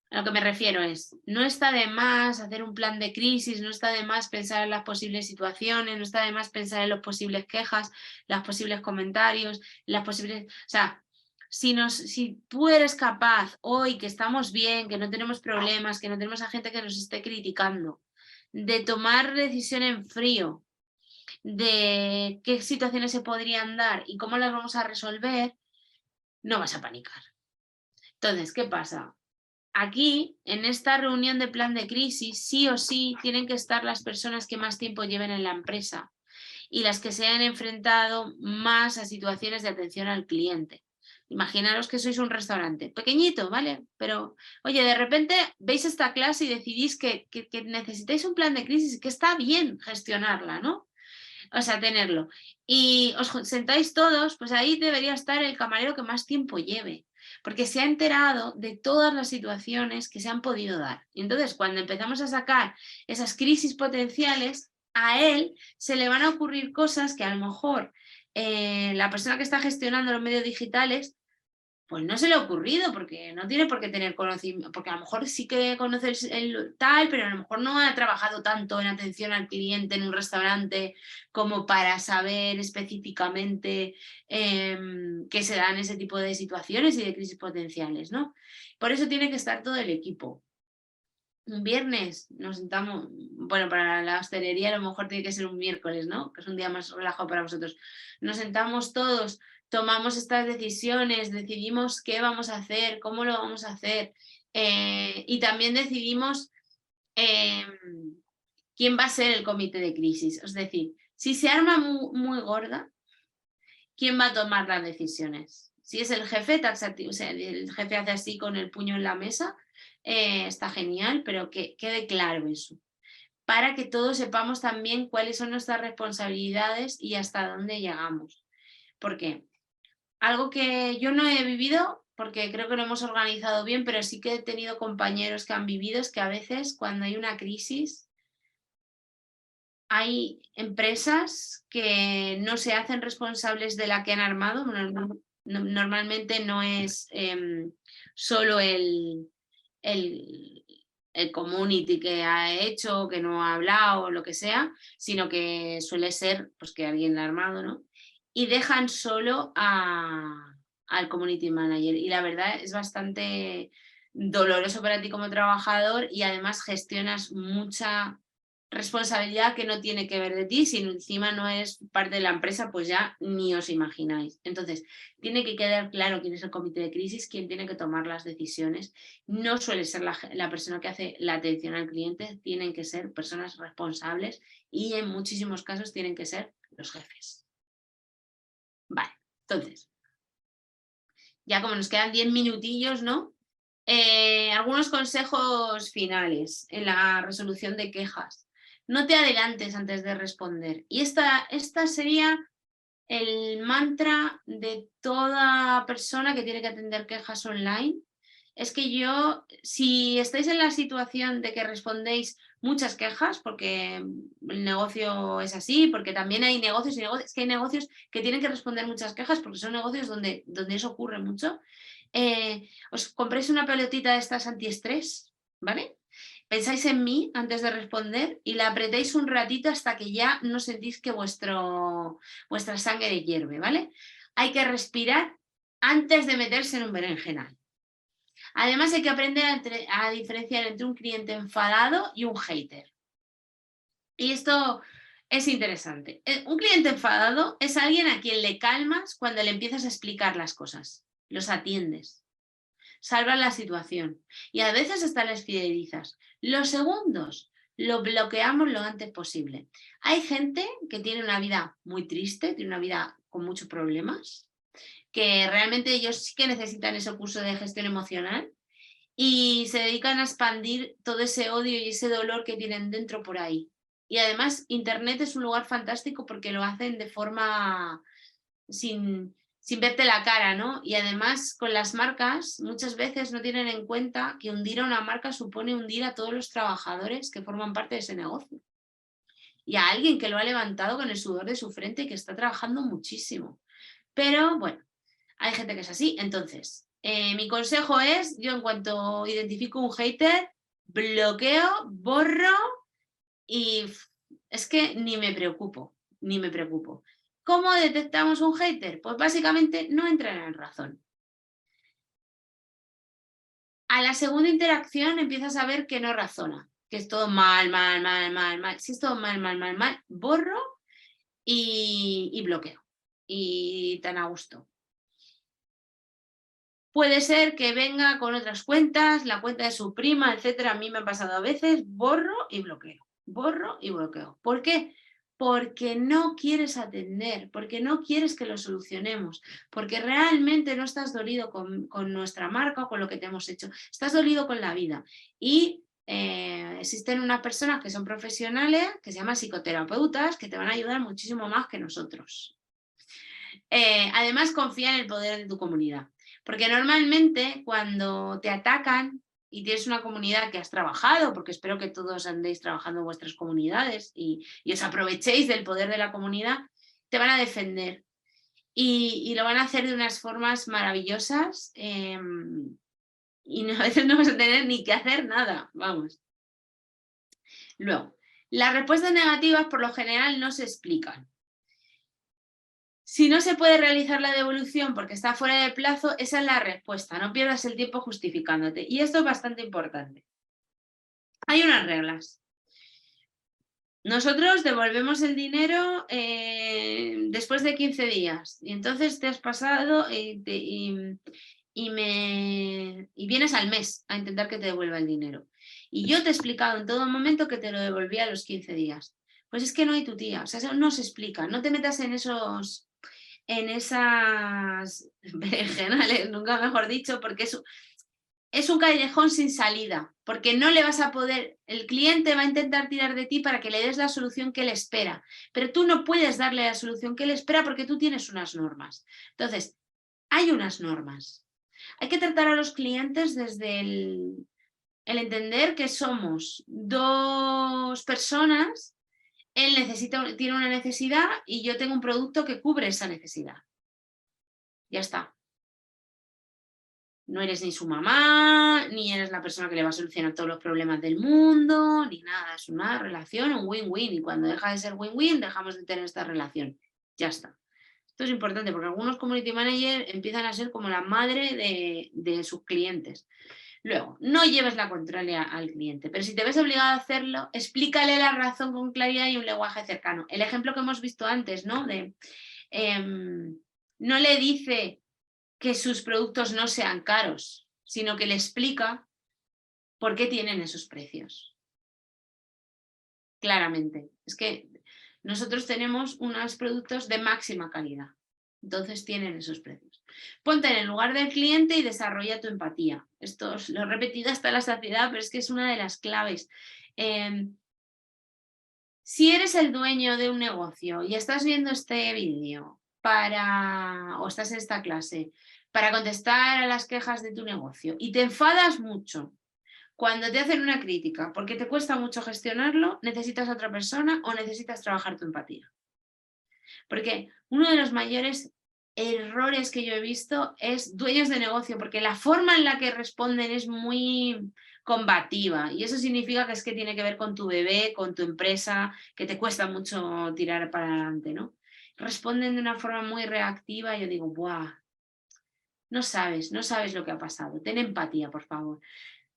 a lo que me refiero es, no está de más hacer un plan de crisis, no está de más pensar en las posibles situaciones, no está de más pensar en las posibles quejas, los posibles comentarios, las posibles... O sea, si tú eres capaz hoy, que estamos bien, que no tenemos problemas, que no tenemos a gente que nos esté criticando, de tomar decisión en frío, de qué situaciones se podrían dar y cómo las vamos a resolver, no vas a panicar. Entonces, ¿qué pasa? Aquí, en esta reunión de plan de crisis, sí o sí tienen que estar las personas que más tiempo lleven en la empresa y las que se han enfrentado más a situaciones de atención al cliente. Imaginaros que sois un restaurante pequeñito, ¿vale? Pero, oye, de repente veis esta clase y decidís que necesitáis un plan de crisis y que está bien gestionarla, ¿no? O sea, tenerlo. Y os sentáis todos, pues ahí debería estar el camarero que más tiempo lleve, porque se ha enterado de todas las situaciones que se han podido dar. Y entonces, cuando empezamos a sacar esas crisis potenciales, a él se le van a ocurrir cosas que a lo mejor la persona que está gestionando los medios digitales pues no se le ha ocurrido, porque no tiene por qué tener conocimiento, porque a lo mejor sí que conoce el tal, pero a lo mejor no ha trabajado tanto en atención al cliente en un restaurante como para saber específicamente qué se dan ese tipo de situaciones y de crisis potenciales, ¿no? Por eso tiene que estar todo el equipo. Un viernes nos sentamos, bueno, para la hostelería a lo mejor tiene que ser un miércoles, ¿no? Que es un día más relajado para vosotros. Nos sentamos todos, tomamos estas decisiones, decidimos qué vamos a hacer, cómo lo vamos a hacer y también decidimos quién va a ser el comité de crisis. Es decir, si se arma muy gorda, ¿quién va a tomar las decisiones? Si es el jefe taxativo, o sea, el jefe hace así con el puño en la mesa, está genial, pero que quede claro eso, para que todos sepamos también cuáles son nuestras responsabilidades y hasta dónde llegamos. Porque algo que yo no he vivido, porque creo que lo hemos organizado bien, pero sí que he tenido compañeros que han vivido, es que a veces cuando hay una crisis hay empresas que no se hacen responsables de la que han armado. Normalmente no es solo el community que ha hecho, que no ha hablado o lo que sea, sino que suele ser pues, que alguien la ha armado, ¿no? Y dejan solo al community manager. Y la verdad es bastante doloroso para ti como trabajador y además gestionas mucha responsabilidad que no tiene que ver de ti, si encima no es parte de la empresa, pues ya ni os imagináis. Entonces, tiene que quedar claro quién es el comité de crisis, quién tiene que tomar las decisiones. No suele ser la persona que hace la atención al cliente, tienen que ser personas responsables y en muchísimos casos tienen que ser los jefes. Vale, entonces, ya como nos quedan 10 minutillos, ¿no? Algunos consejos finales en la resolución de quejas. No te adelantes antes de responder. Y esta sería el mantra de toda persona que tiene que atender quejas online. Es que si estáis en la situación de que respondéis muchas quejas, porque el negocio es así, porque también hay negocios y negocios, es que hay negocios que tienen que responder muchas quejas porque son negocios donde eso ocurre mucho, os compréis una pelotita de estas antiestrés, ¿vale? Pensáis en mí antes de responder y la apretáis un ratito hasta que ya no sentís que vuestra sangre hierve, ¿vale? Hay que respirar antes de meterse en un berenjenal. Además hay que aprender a diferenciar entre un cliente enfadado y un hater. Y esto Es interesante. Un cliente enfadado es alguien a quien le calmas cuando le empiezas a explicar las cosas. Los atiendes. Salvas la situación. Y a veces hasta les fidelizas. Los segundos lo bloqueamos lo antes posible. Hay gente que tiene una vida muy triste, tiene una vida con muchos problemas, que realmente ellos sí que necesitan ese curso de gestión emocional y se dedican a expandir todo ese odio y ese dolor que tienen dentro por ahí. Y además Internet es un lugar fantástico porque lo hacen de forma sin verte la cara, ¿no? Y además con las marcas muchas veces no tienen en cuenta que hundir a una marca supone hundir a todos los trabajadores que forman parte de ese negocio. Y a alguien que lo ha levantado con el sudor de su frente y que está trabajando muchísimo. Pero bueno, hay gente que es así. Entonces, mi consejo es, yo en cuanto identifico un hater, bloqueo, borro y es que ni me preocupo. ¿Cómo detectamos un hater? Pues básicamente no entran en razón. A la segunda interacción empiezas a ver que no razona, que es todo mal. Si es todo mal, borro y bloqueo. Y tan a gusto. Puede ser que venga con otras cuentas, la cuenta de su prima, etcétera. A mí me ha pasado a veces, borro y bloqueo. ¿Por qué? Porque no quieres atender, porque no quieres que lo solucionemos, porque realmente no estás dolido con nuestra marca o con lo que te hemos hecho, estás dolido con la vida. Y existen unas personas que son profesionales, que se llaman psicoterapeutas, que te van a ayudar muchísimo más que nosotros. Además, confía en el poder de tu comunidad. Porque normalmente cuando te atacan y tienes una comunidad que has trabajado, porque espero que todos andéis trabajando en vuestras comunidades y os aprovechéis del poder de la comunidad, te van a defender. Y lo van a hacer de unas formas maravillosas y a veces no vas a tener ni que hacer nada, vamos. Luego, las respuestas negativas por lo general no se explican. Si no se puede realizar la devolución porque está fuera de plazo, esa es la respuesta. No pierdas el tiempo justificándote. Y esto es bastante importante. Hay unas reglas. Nosotros devolvemos el dinero después de 15 días. Y entonces te has pasado y vienes al mes a intentar que te devuelva el dinero. Y yo te he explicado en todo momento que te lo devolvía a los 15 días. Pues es que no hay tu tía. O sea, eso no se explica. No te metas en esas berenjenales, nunca mejor dicho, porque es un callejón sin salida, porque no le vas a poder, el cliente va a intentar tirar de ti para que le des la solución que él espera, pero tú no puedes darle la solución que él espera porque tú tienes unas normas. Entonces, hay unas normas. Hay que tratar a los clientes desde el entender que somos dos personas. Él tiene una necesidad y yo tengo un producto que cubre esa necesidad. Ya está. No eres ni su mamá, ni eres la persona que le va a solucionar todos los problemas del mundo, ni nada. Es una relación, un win-win. Y cuando deja de ser win-win, dejamos de tener esta relación. Ya está. Esto es importante porque algunos community managers empiezan a ser como la madre de sus clientes. Luego, no lleves la contraria al cliente, pero si te ves obligado a hacerlo, explícale la razón con claridad y un lenguaje cercano. El ejemplo que hemos visto antes, ¿no? No le dice que sus productos no sean caros, sino que le explica por qué tienen esos precios. Claramente. Es que nosotros tenemos unos productos de máxima calidad, entonces tienen esos precios. Ponte en el lugar del cliente y desarrolla tu empatía. Esto lo he repetido hasta la saciedad, pero es que es una de las claves. Si eres el dueño de un negocio y estás viendo este vídeo o estás en esta clase para contestar a las quejas de tu negocio y te enfadas mucho cuando te hacen una crítica porque te cuesta mucho gestionarlo, necesitas a otra persona o necesitas trabajar tu empatía. Porque uno de los mayores errores que yo he visto es dueños de negocio, porque la forma en la que responden es muy combativa y eso significa que es que tiene que ver con tu bebé, con tu empresa, que te cuesta mucho tirar para adelante, ¿no? Responden de una forma muy reactiva y yo digo, ¡buah! No sabes lo que ha pasado. Ten empatía, por favor.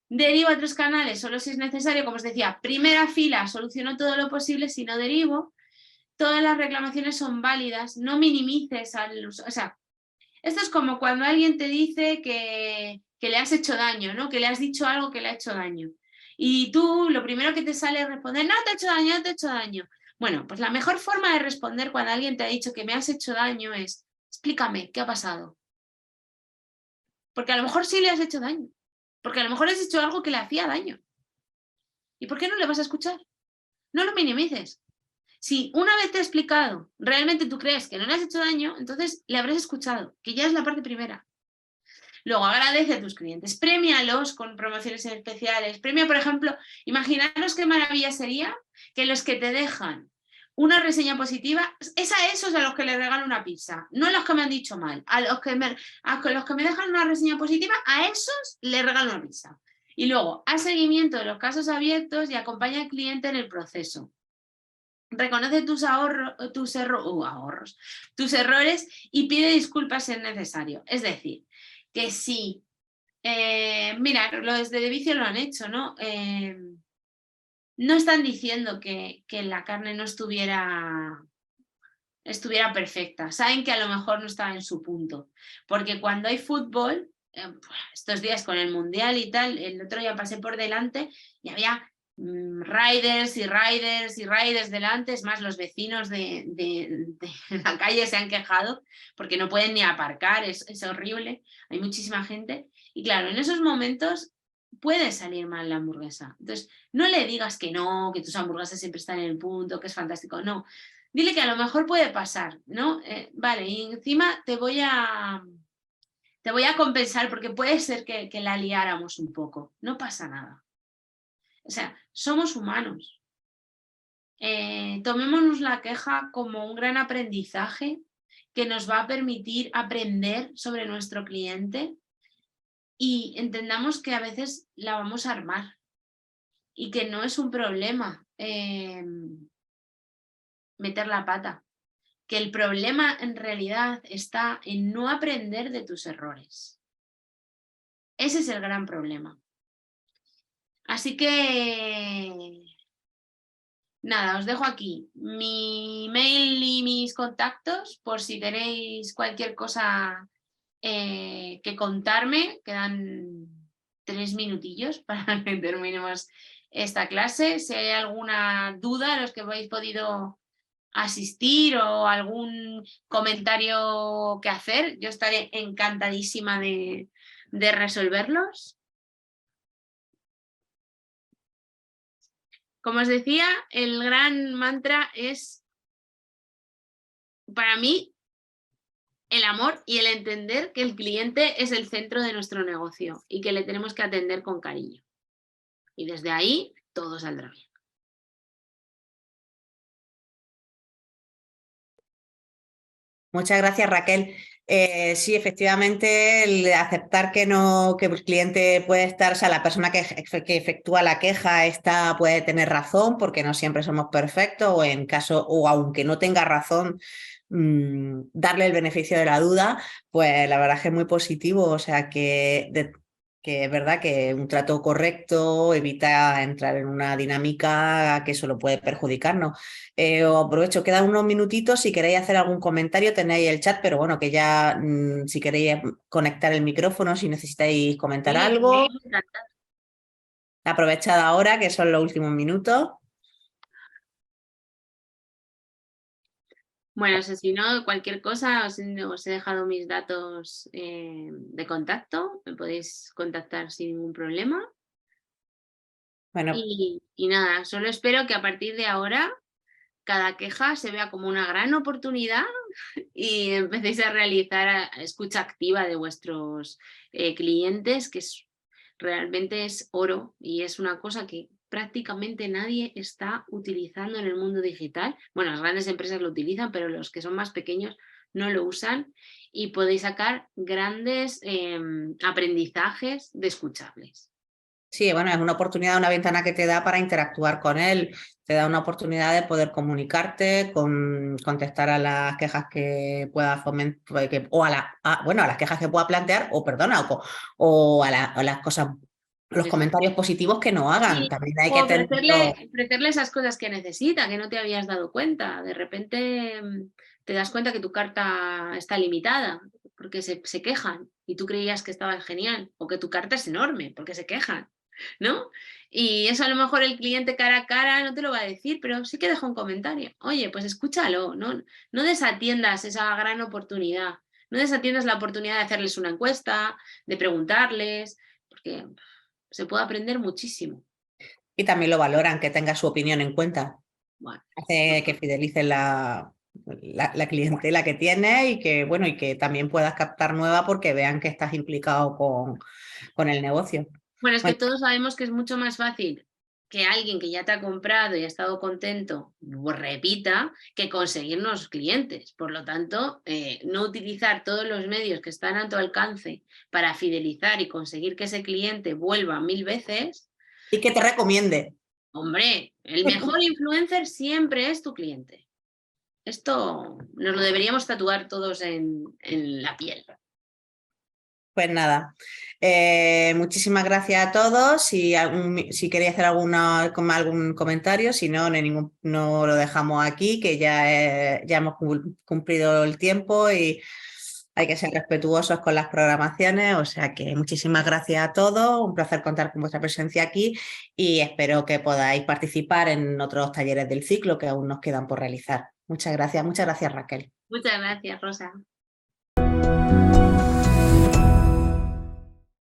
Derivo a otros canales solo si es necesario, como os decía, primera fila, soluciono todo lo posible, si no derivo. todas las reclamaciones son válidas, no minimices al usuario. O sea, esto es como cuando alguien te dice que le has hecho daño, ¿no? Que le has dicho algo que le ha hecho daño. Y tú lo primero que te sale es responder, no te he hecho daño, no te he hecho daño. Bueno, pues la mejor forma de responder cuando alguien te ha dicho que me has hecho daño es, explícame, ¿qué ha pasado? Porque a lo mejor sí le has hecho daño. Porque a lo mejor has hecho algo que le hacía daño. ¿Y por qué no le vas a escuchar? No lo minimices. Si una vez te he explicado, realmente tú crees que no le has hecho daño, entonces le habrás escuchado, que ya es la parte primera. Luego agradece a tus clientes, premialos con promociones especiales. Premia, por ejemplo, imaginaros qué maravilla sería que los que te dejan una reseña positiva, es a esos a los que les regalo una pizza, no a los que me han dicho mal. A los que me dejan una reseña positiva, a esos les regalo una pizza. Y luego, haz seguimiento de los casos abiertos y acompaña al cliente en el proceso. Reconoce tus errores y pide disculpas si es necesario. Es decir, que si, mira, los de Vicio lo han hecho, ¿no? No están diciendo que la carne no estuviera perfecta. Saben que a lo mejor no estaba en su punto. Porque cuando hay fútbol, estos días con el Mundial y tal, el otro día pasé por delante y había riders y riders y riders delante, es más, los vecinos de la calle se han quejado porque no pueden ni aparcar, es horrible, hay muchísima gente. Y claro, en esos momentos puede salir mal la hamburguesa. Entonces, no le digas que no, que tus hamburguesas siempre están en el punto, que es fantástico, no. Dile que a lo mejor puede pasar, ¿no? Vale, y encima te voy a compensar porque puede ser que la liáramos un poco. No pasa nada. O sea, somos humanos. Tomémonos la queja como un gran aprendizaje que nos va a permitir aprender sobre nuestro cliente y entendamos que a veces la vamos a armar y que no es un problema meter la pata. Que el problema en realidad está en no aprender de tus errores. Ese es el gran problema. Así que, nada, os dejo aquí mi mail y mis contactos por si tenéis cualquier cosa que contarme. Quedan 3 minutillos para que terminemos esta clase. Si hay alguna duda a los que habéis podido asistir o algún comentario que hacer, yo estaré encantadísima de resolverlos. Como os decía, el gran mantra es, para mí, el amor y el entender que el cliente es el centro de nuestro negocio y que le tenemos que atender con cariño. Y desde ahí todo saldrá bien. Muchas gracias, Raquel. Sí, efectivamente, el aceptar que el cliente puede estar, o sea, la persona que efectúa la queja puede tener razón, porque no siempre somos perfectos, o aunque no tenga razón, darle el beneficio de la duda, pues la verdad es que es muy positivo. O sea, que es verdad que un trato correcto evita entrar en una dinámica que solo puede perjudicarnos. Os aprovecho, quedan unos minutitos, si queréis hacer algún comentario tenéis el chat, pero bueno, que ya si queréis conectar el micrófono, si necesitáis comentar algo, aprovechad ahora que son los últimos minutos. Bueno, si no, cualquier cosa, os he dejado mis datos de contacto, me podéis contactar sin ningún problema. Bueno, y nada, solo espero que a partir de ahora cada queja se vea como una gran oportunidad y empecéis a realizar escucha activa de vuestros clientes, que realmente es oro y es una cosa que prácticamente nadie está utilizando en el mundo digital. Bueno, las grandes empresas lo utilizan, pero los que son más pequeños no lo usan y podéis sacar grandes aprendizajes de escuchables. sí, bueno, es una oportunidad, una ventana que te da para interactuar con él, te da una oportunidad de poder comunicarte, contestar a las quejas que pueda fomentar, o a las quejas que pueda plantear, o perdona, o a las cosas los comentarios positivos que no hagan. También hay O que tenerlo. ofrecerle esas cosas que necesita, que no te habías dado cuenta. De repente te das cuenta que tu carta está limitada porque se quejan y tú creías que estaba genial, o que tu carta es enorme porque se quejan, ¿no? Y eso a lo mejor el cliente cara a cara no te lo va a decir, pero sí que deja un comentario. Oye, pues escúchalo, no desatiendas esa gran oportunidad, no desatiendas la oportunidad de hacerles una encuesta, de preguntarles, porque se puede aprender muchísimo. Y también lo valoran, que tenga su opinión en cuenta. Bueno, Hace que fidelice la clientela que tiene y que, bueno, y que también puedas captar nueva porque vean que estás implicado con el negocio. bueno, es que Bueno, todos sabemos que es mucho más fácil que alguien que ya te ha comprado y ha estado contento repita que conseguir nuevos clientes. Por lo tanto, no utilizar todos los medios que están a tu alcance para fidelizar y conseguir que ese cliente vuelva 1000 veces. y que te recomiende. Hombre, el mejor influencer siempre es tu cliente. Esto nos lo deberíamos tatuar todos en la piel. Pues nada, muchísimas gracias a todos. Si queréis hacer algún comentario, si no, no lo dejamos aquí, que ya hemos cumplido el tiempo y hay que ser respetuosos con las programaciones. O sea que muchísimas gracias a todos, un placer contar con vuestra presencia aquí y espero que podáis participar en otros talleres del ciclo que aún nos quedan por realizar. Muchas gracias Raquel. Muchas gracias, Rosa.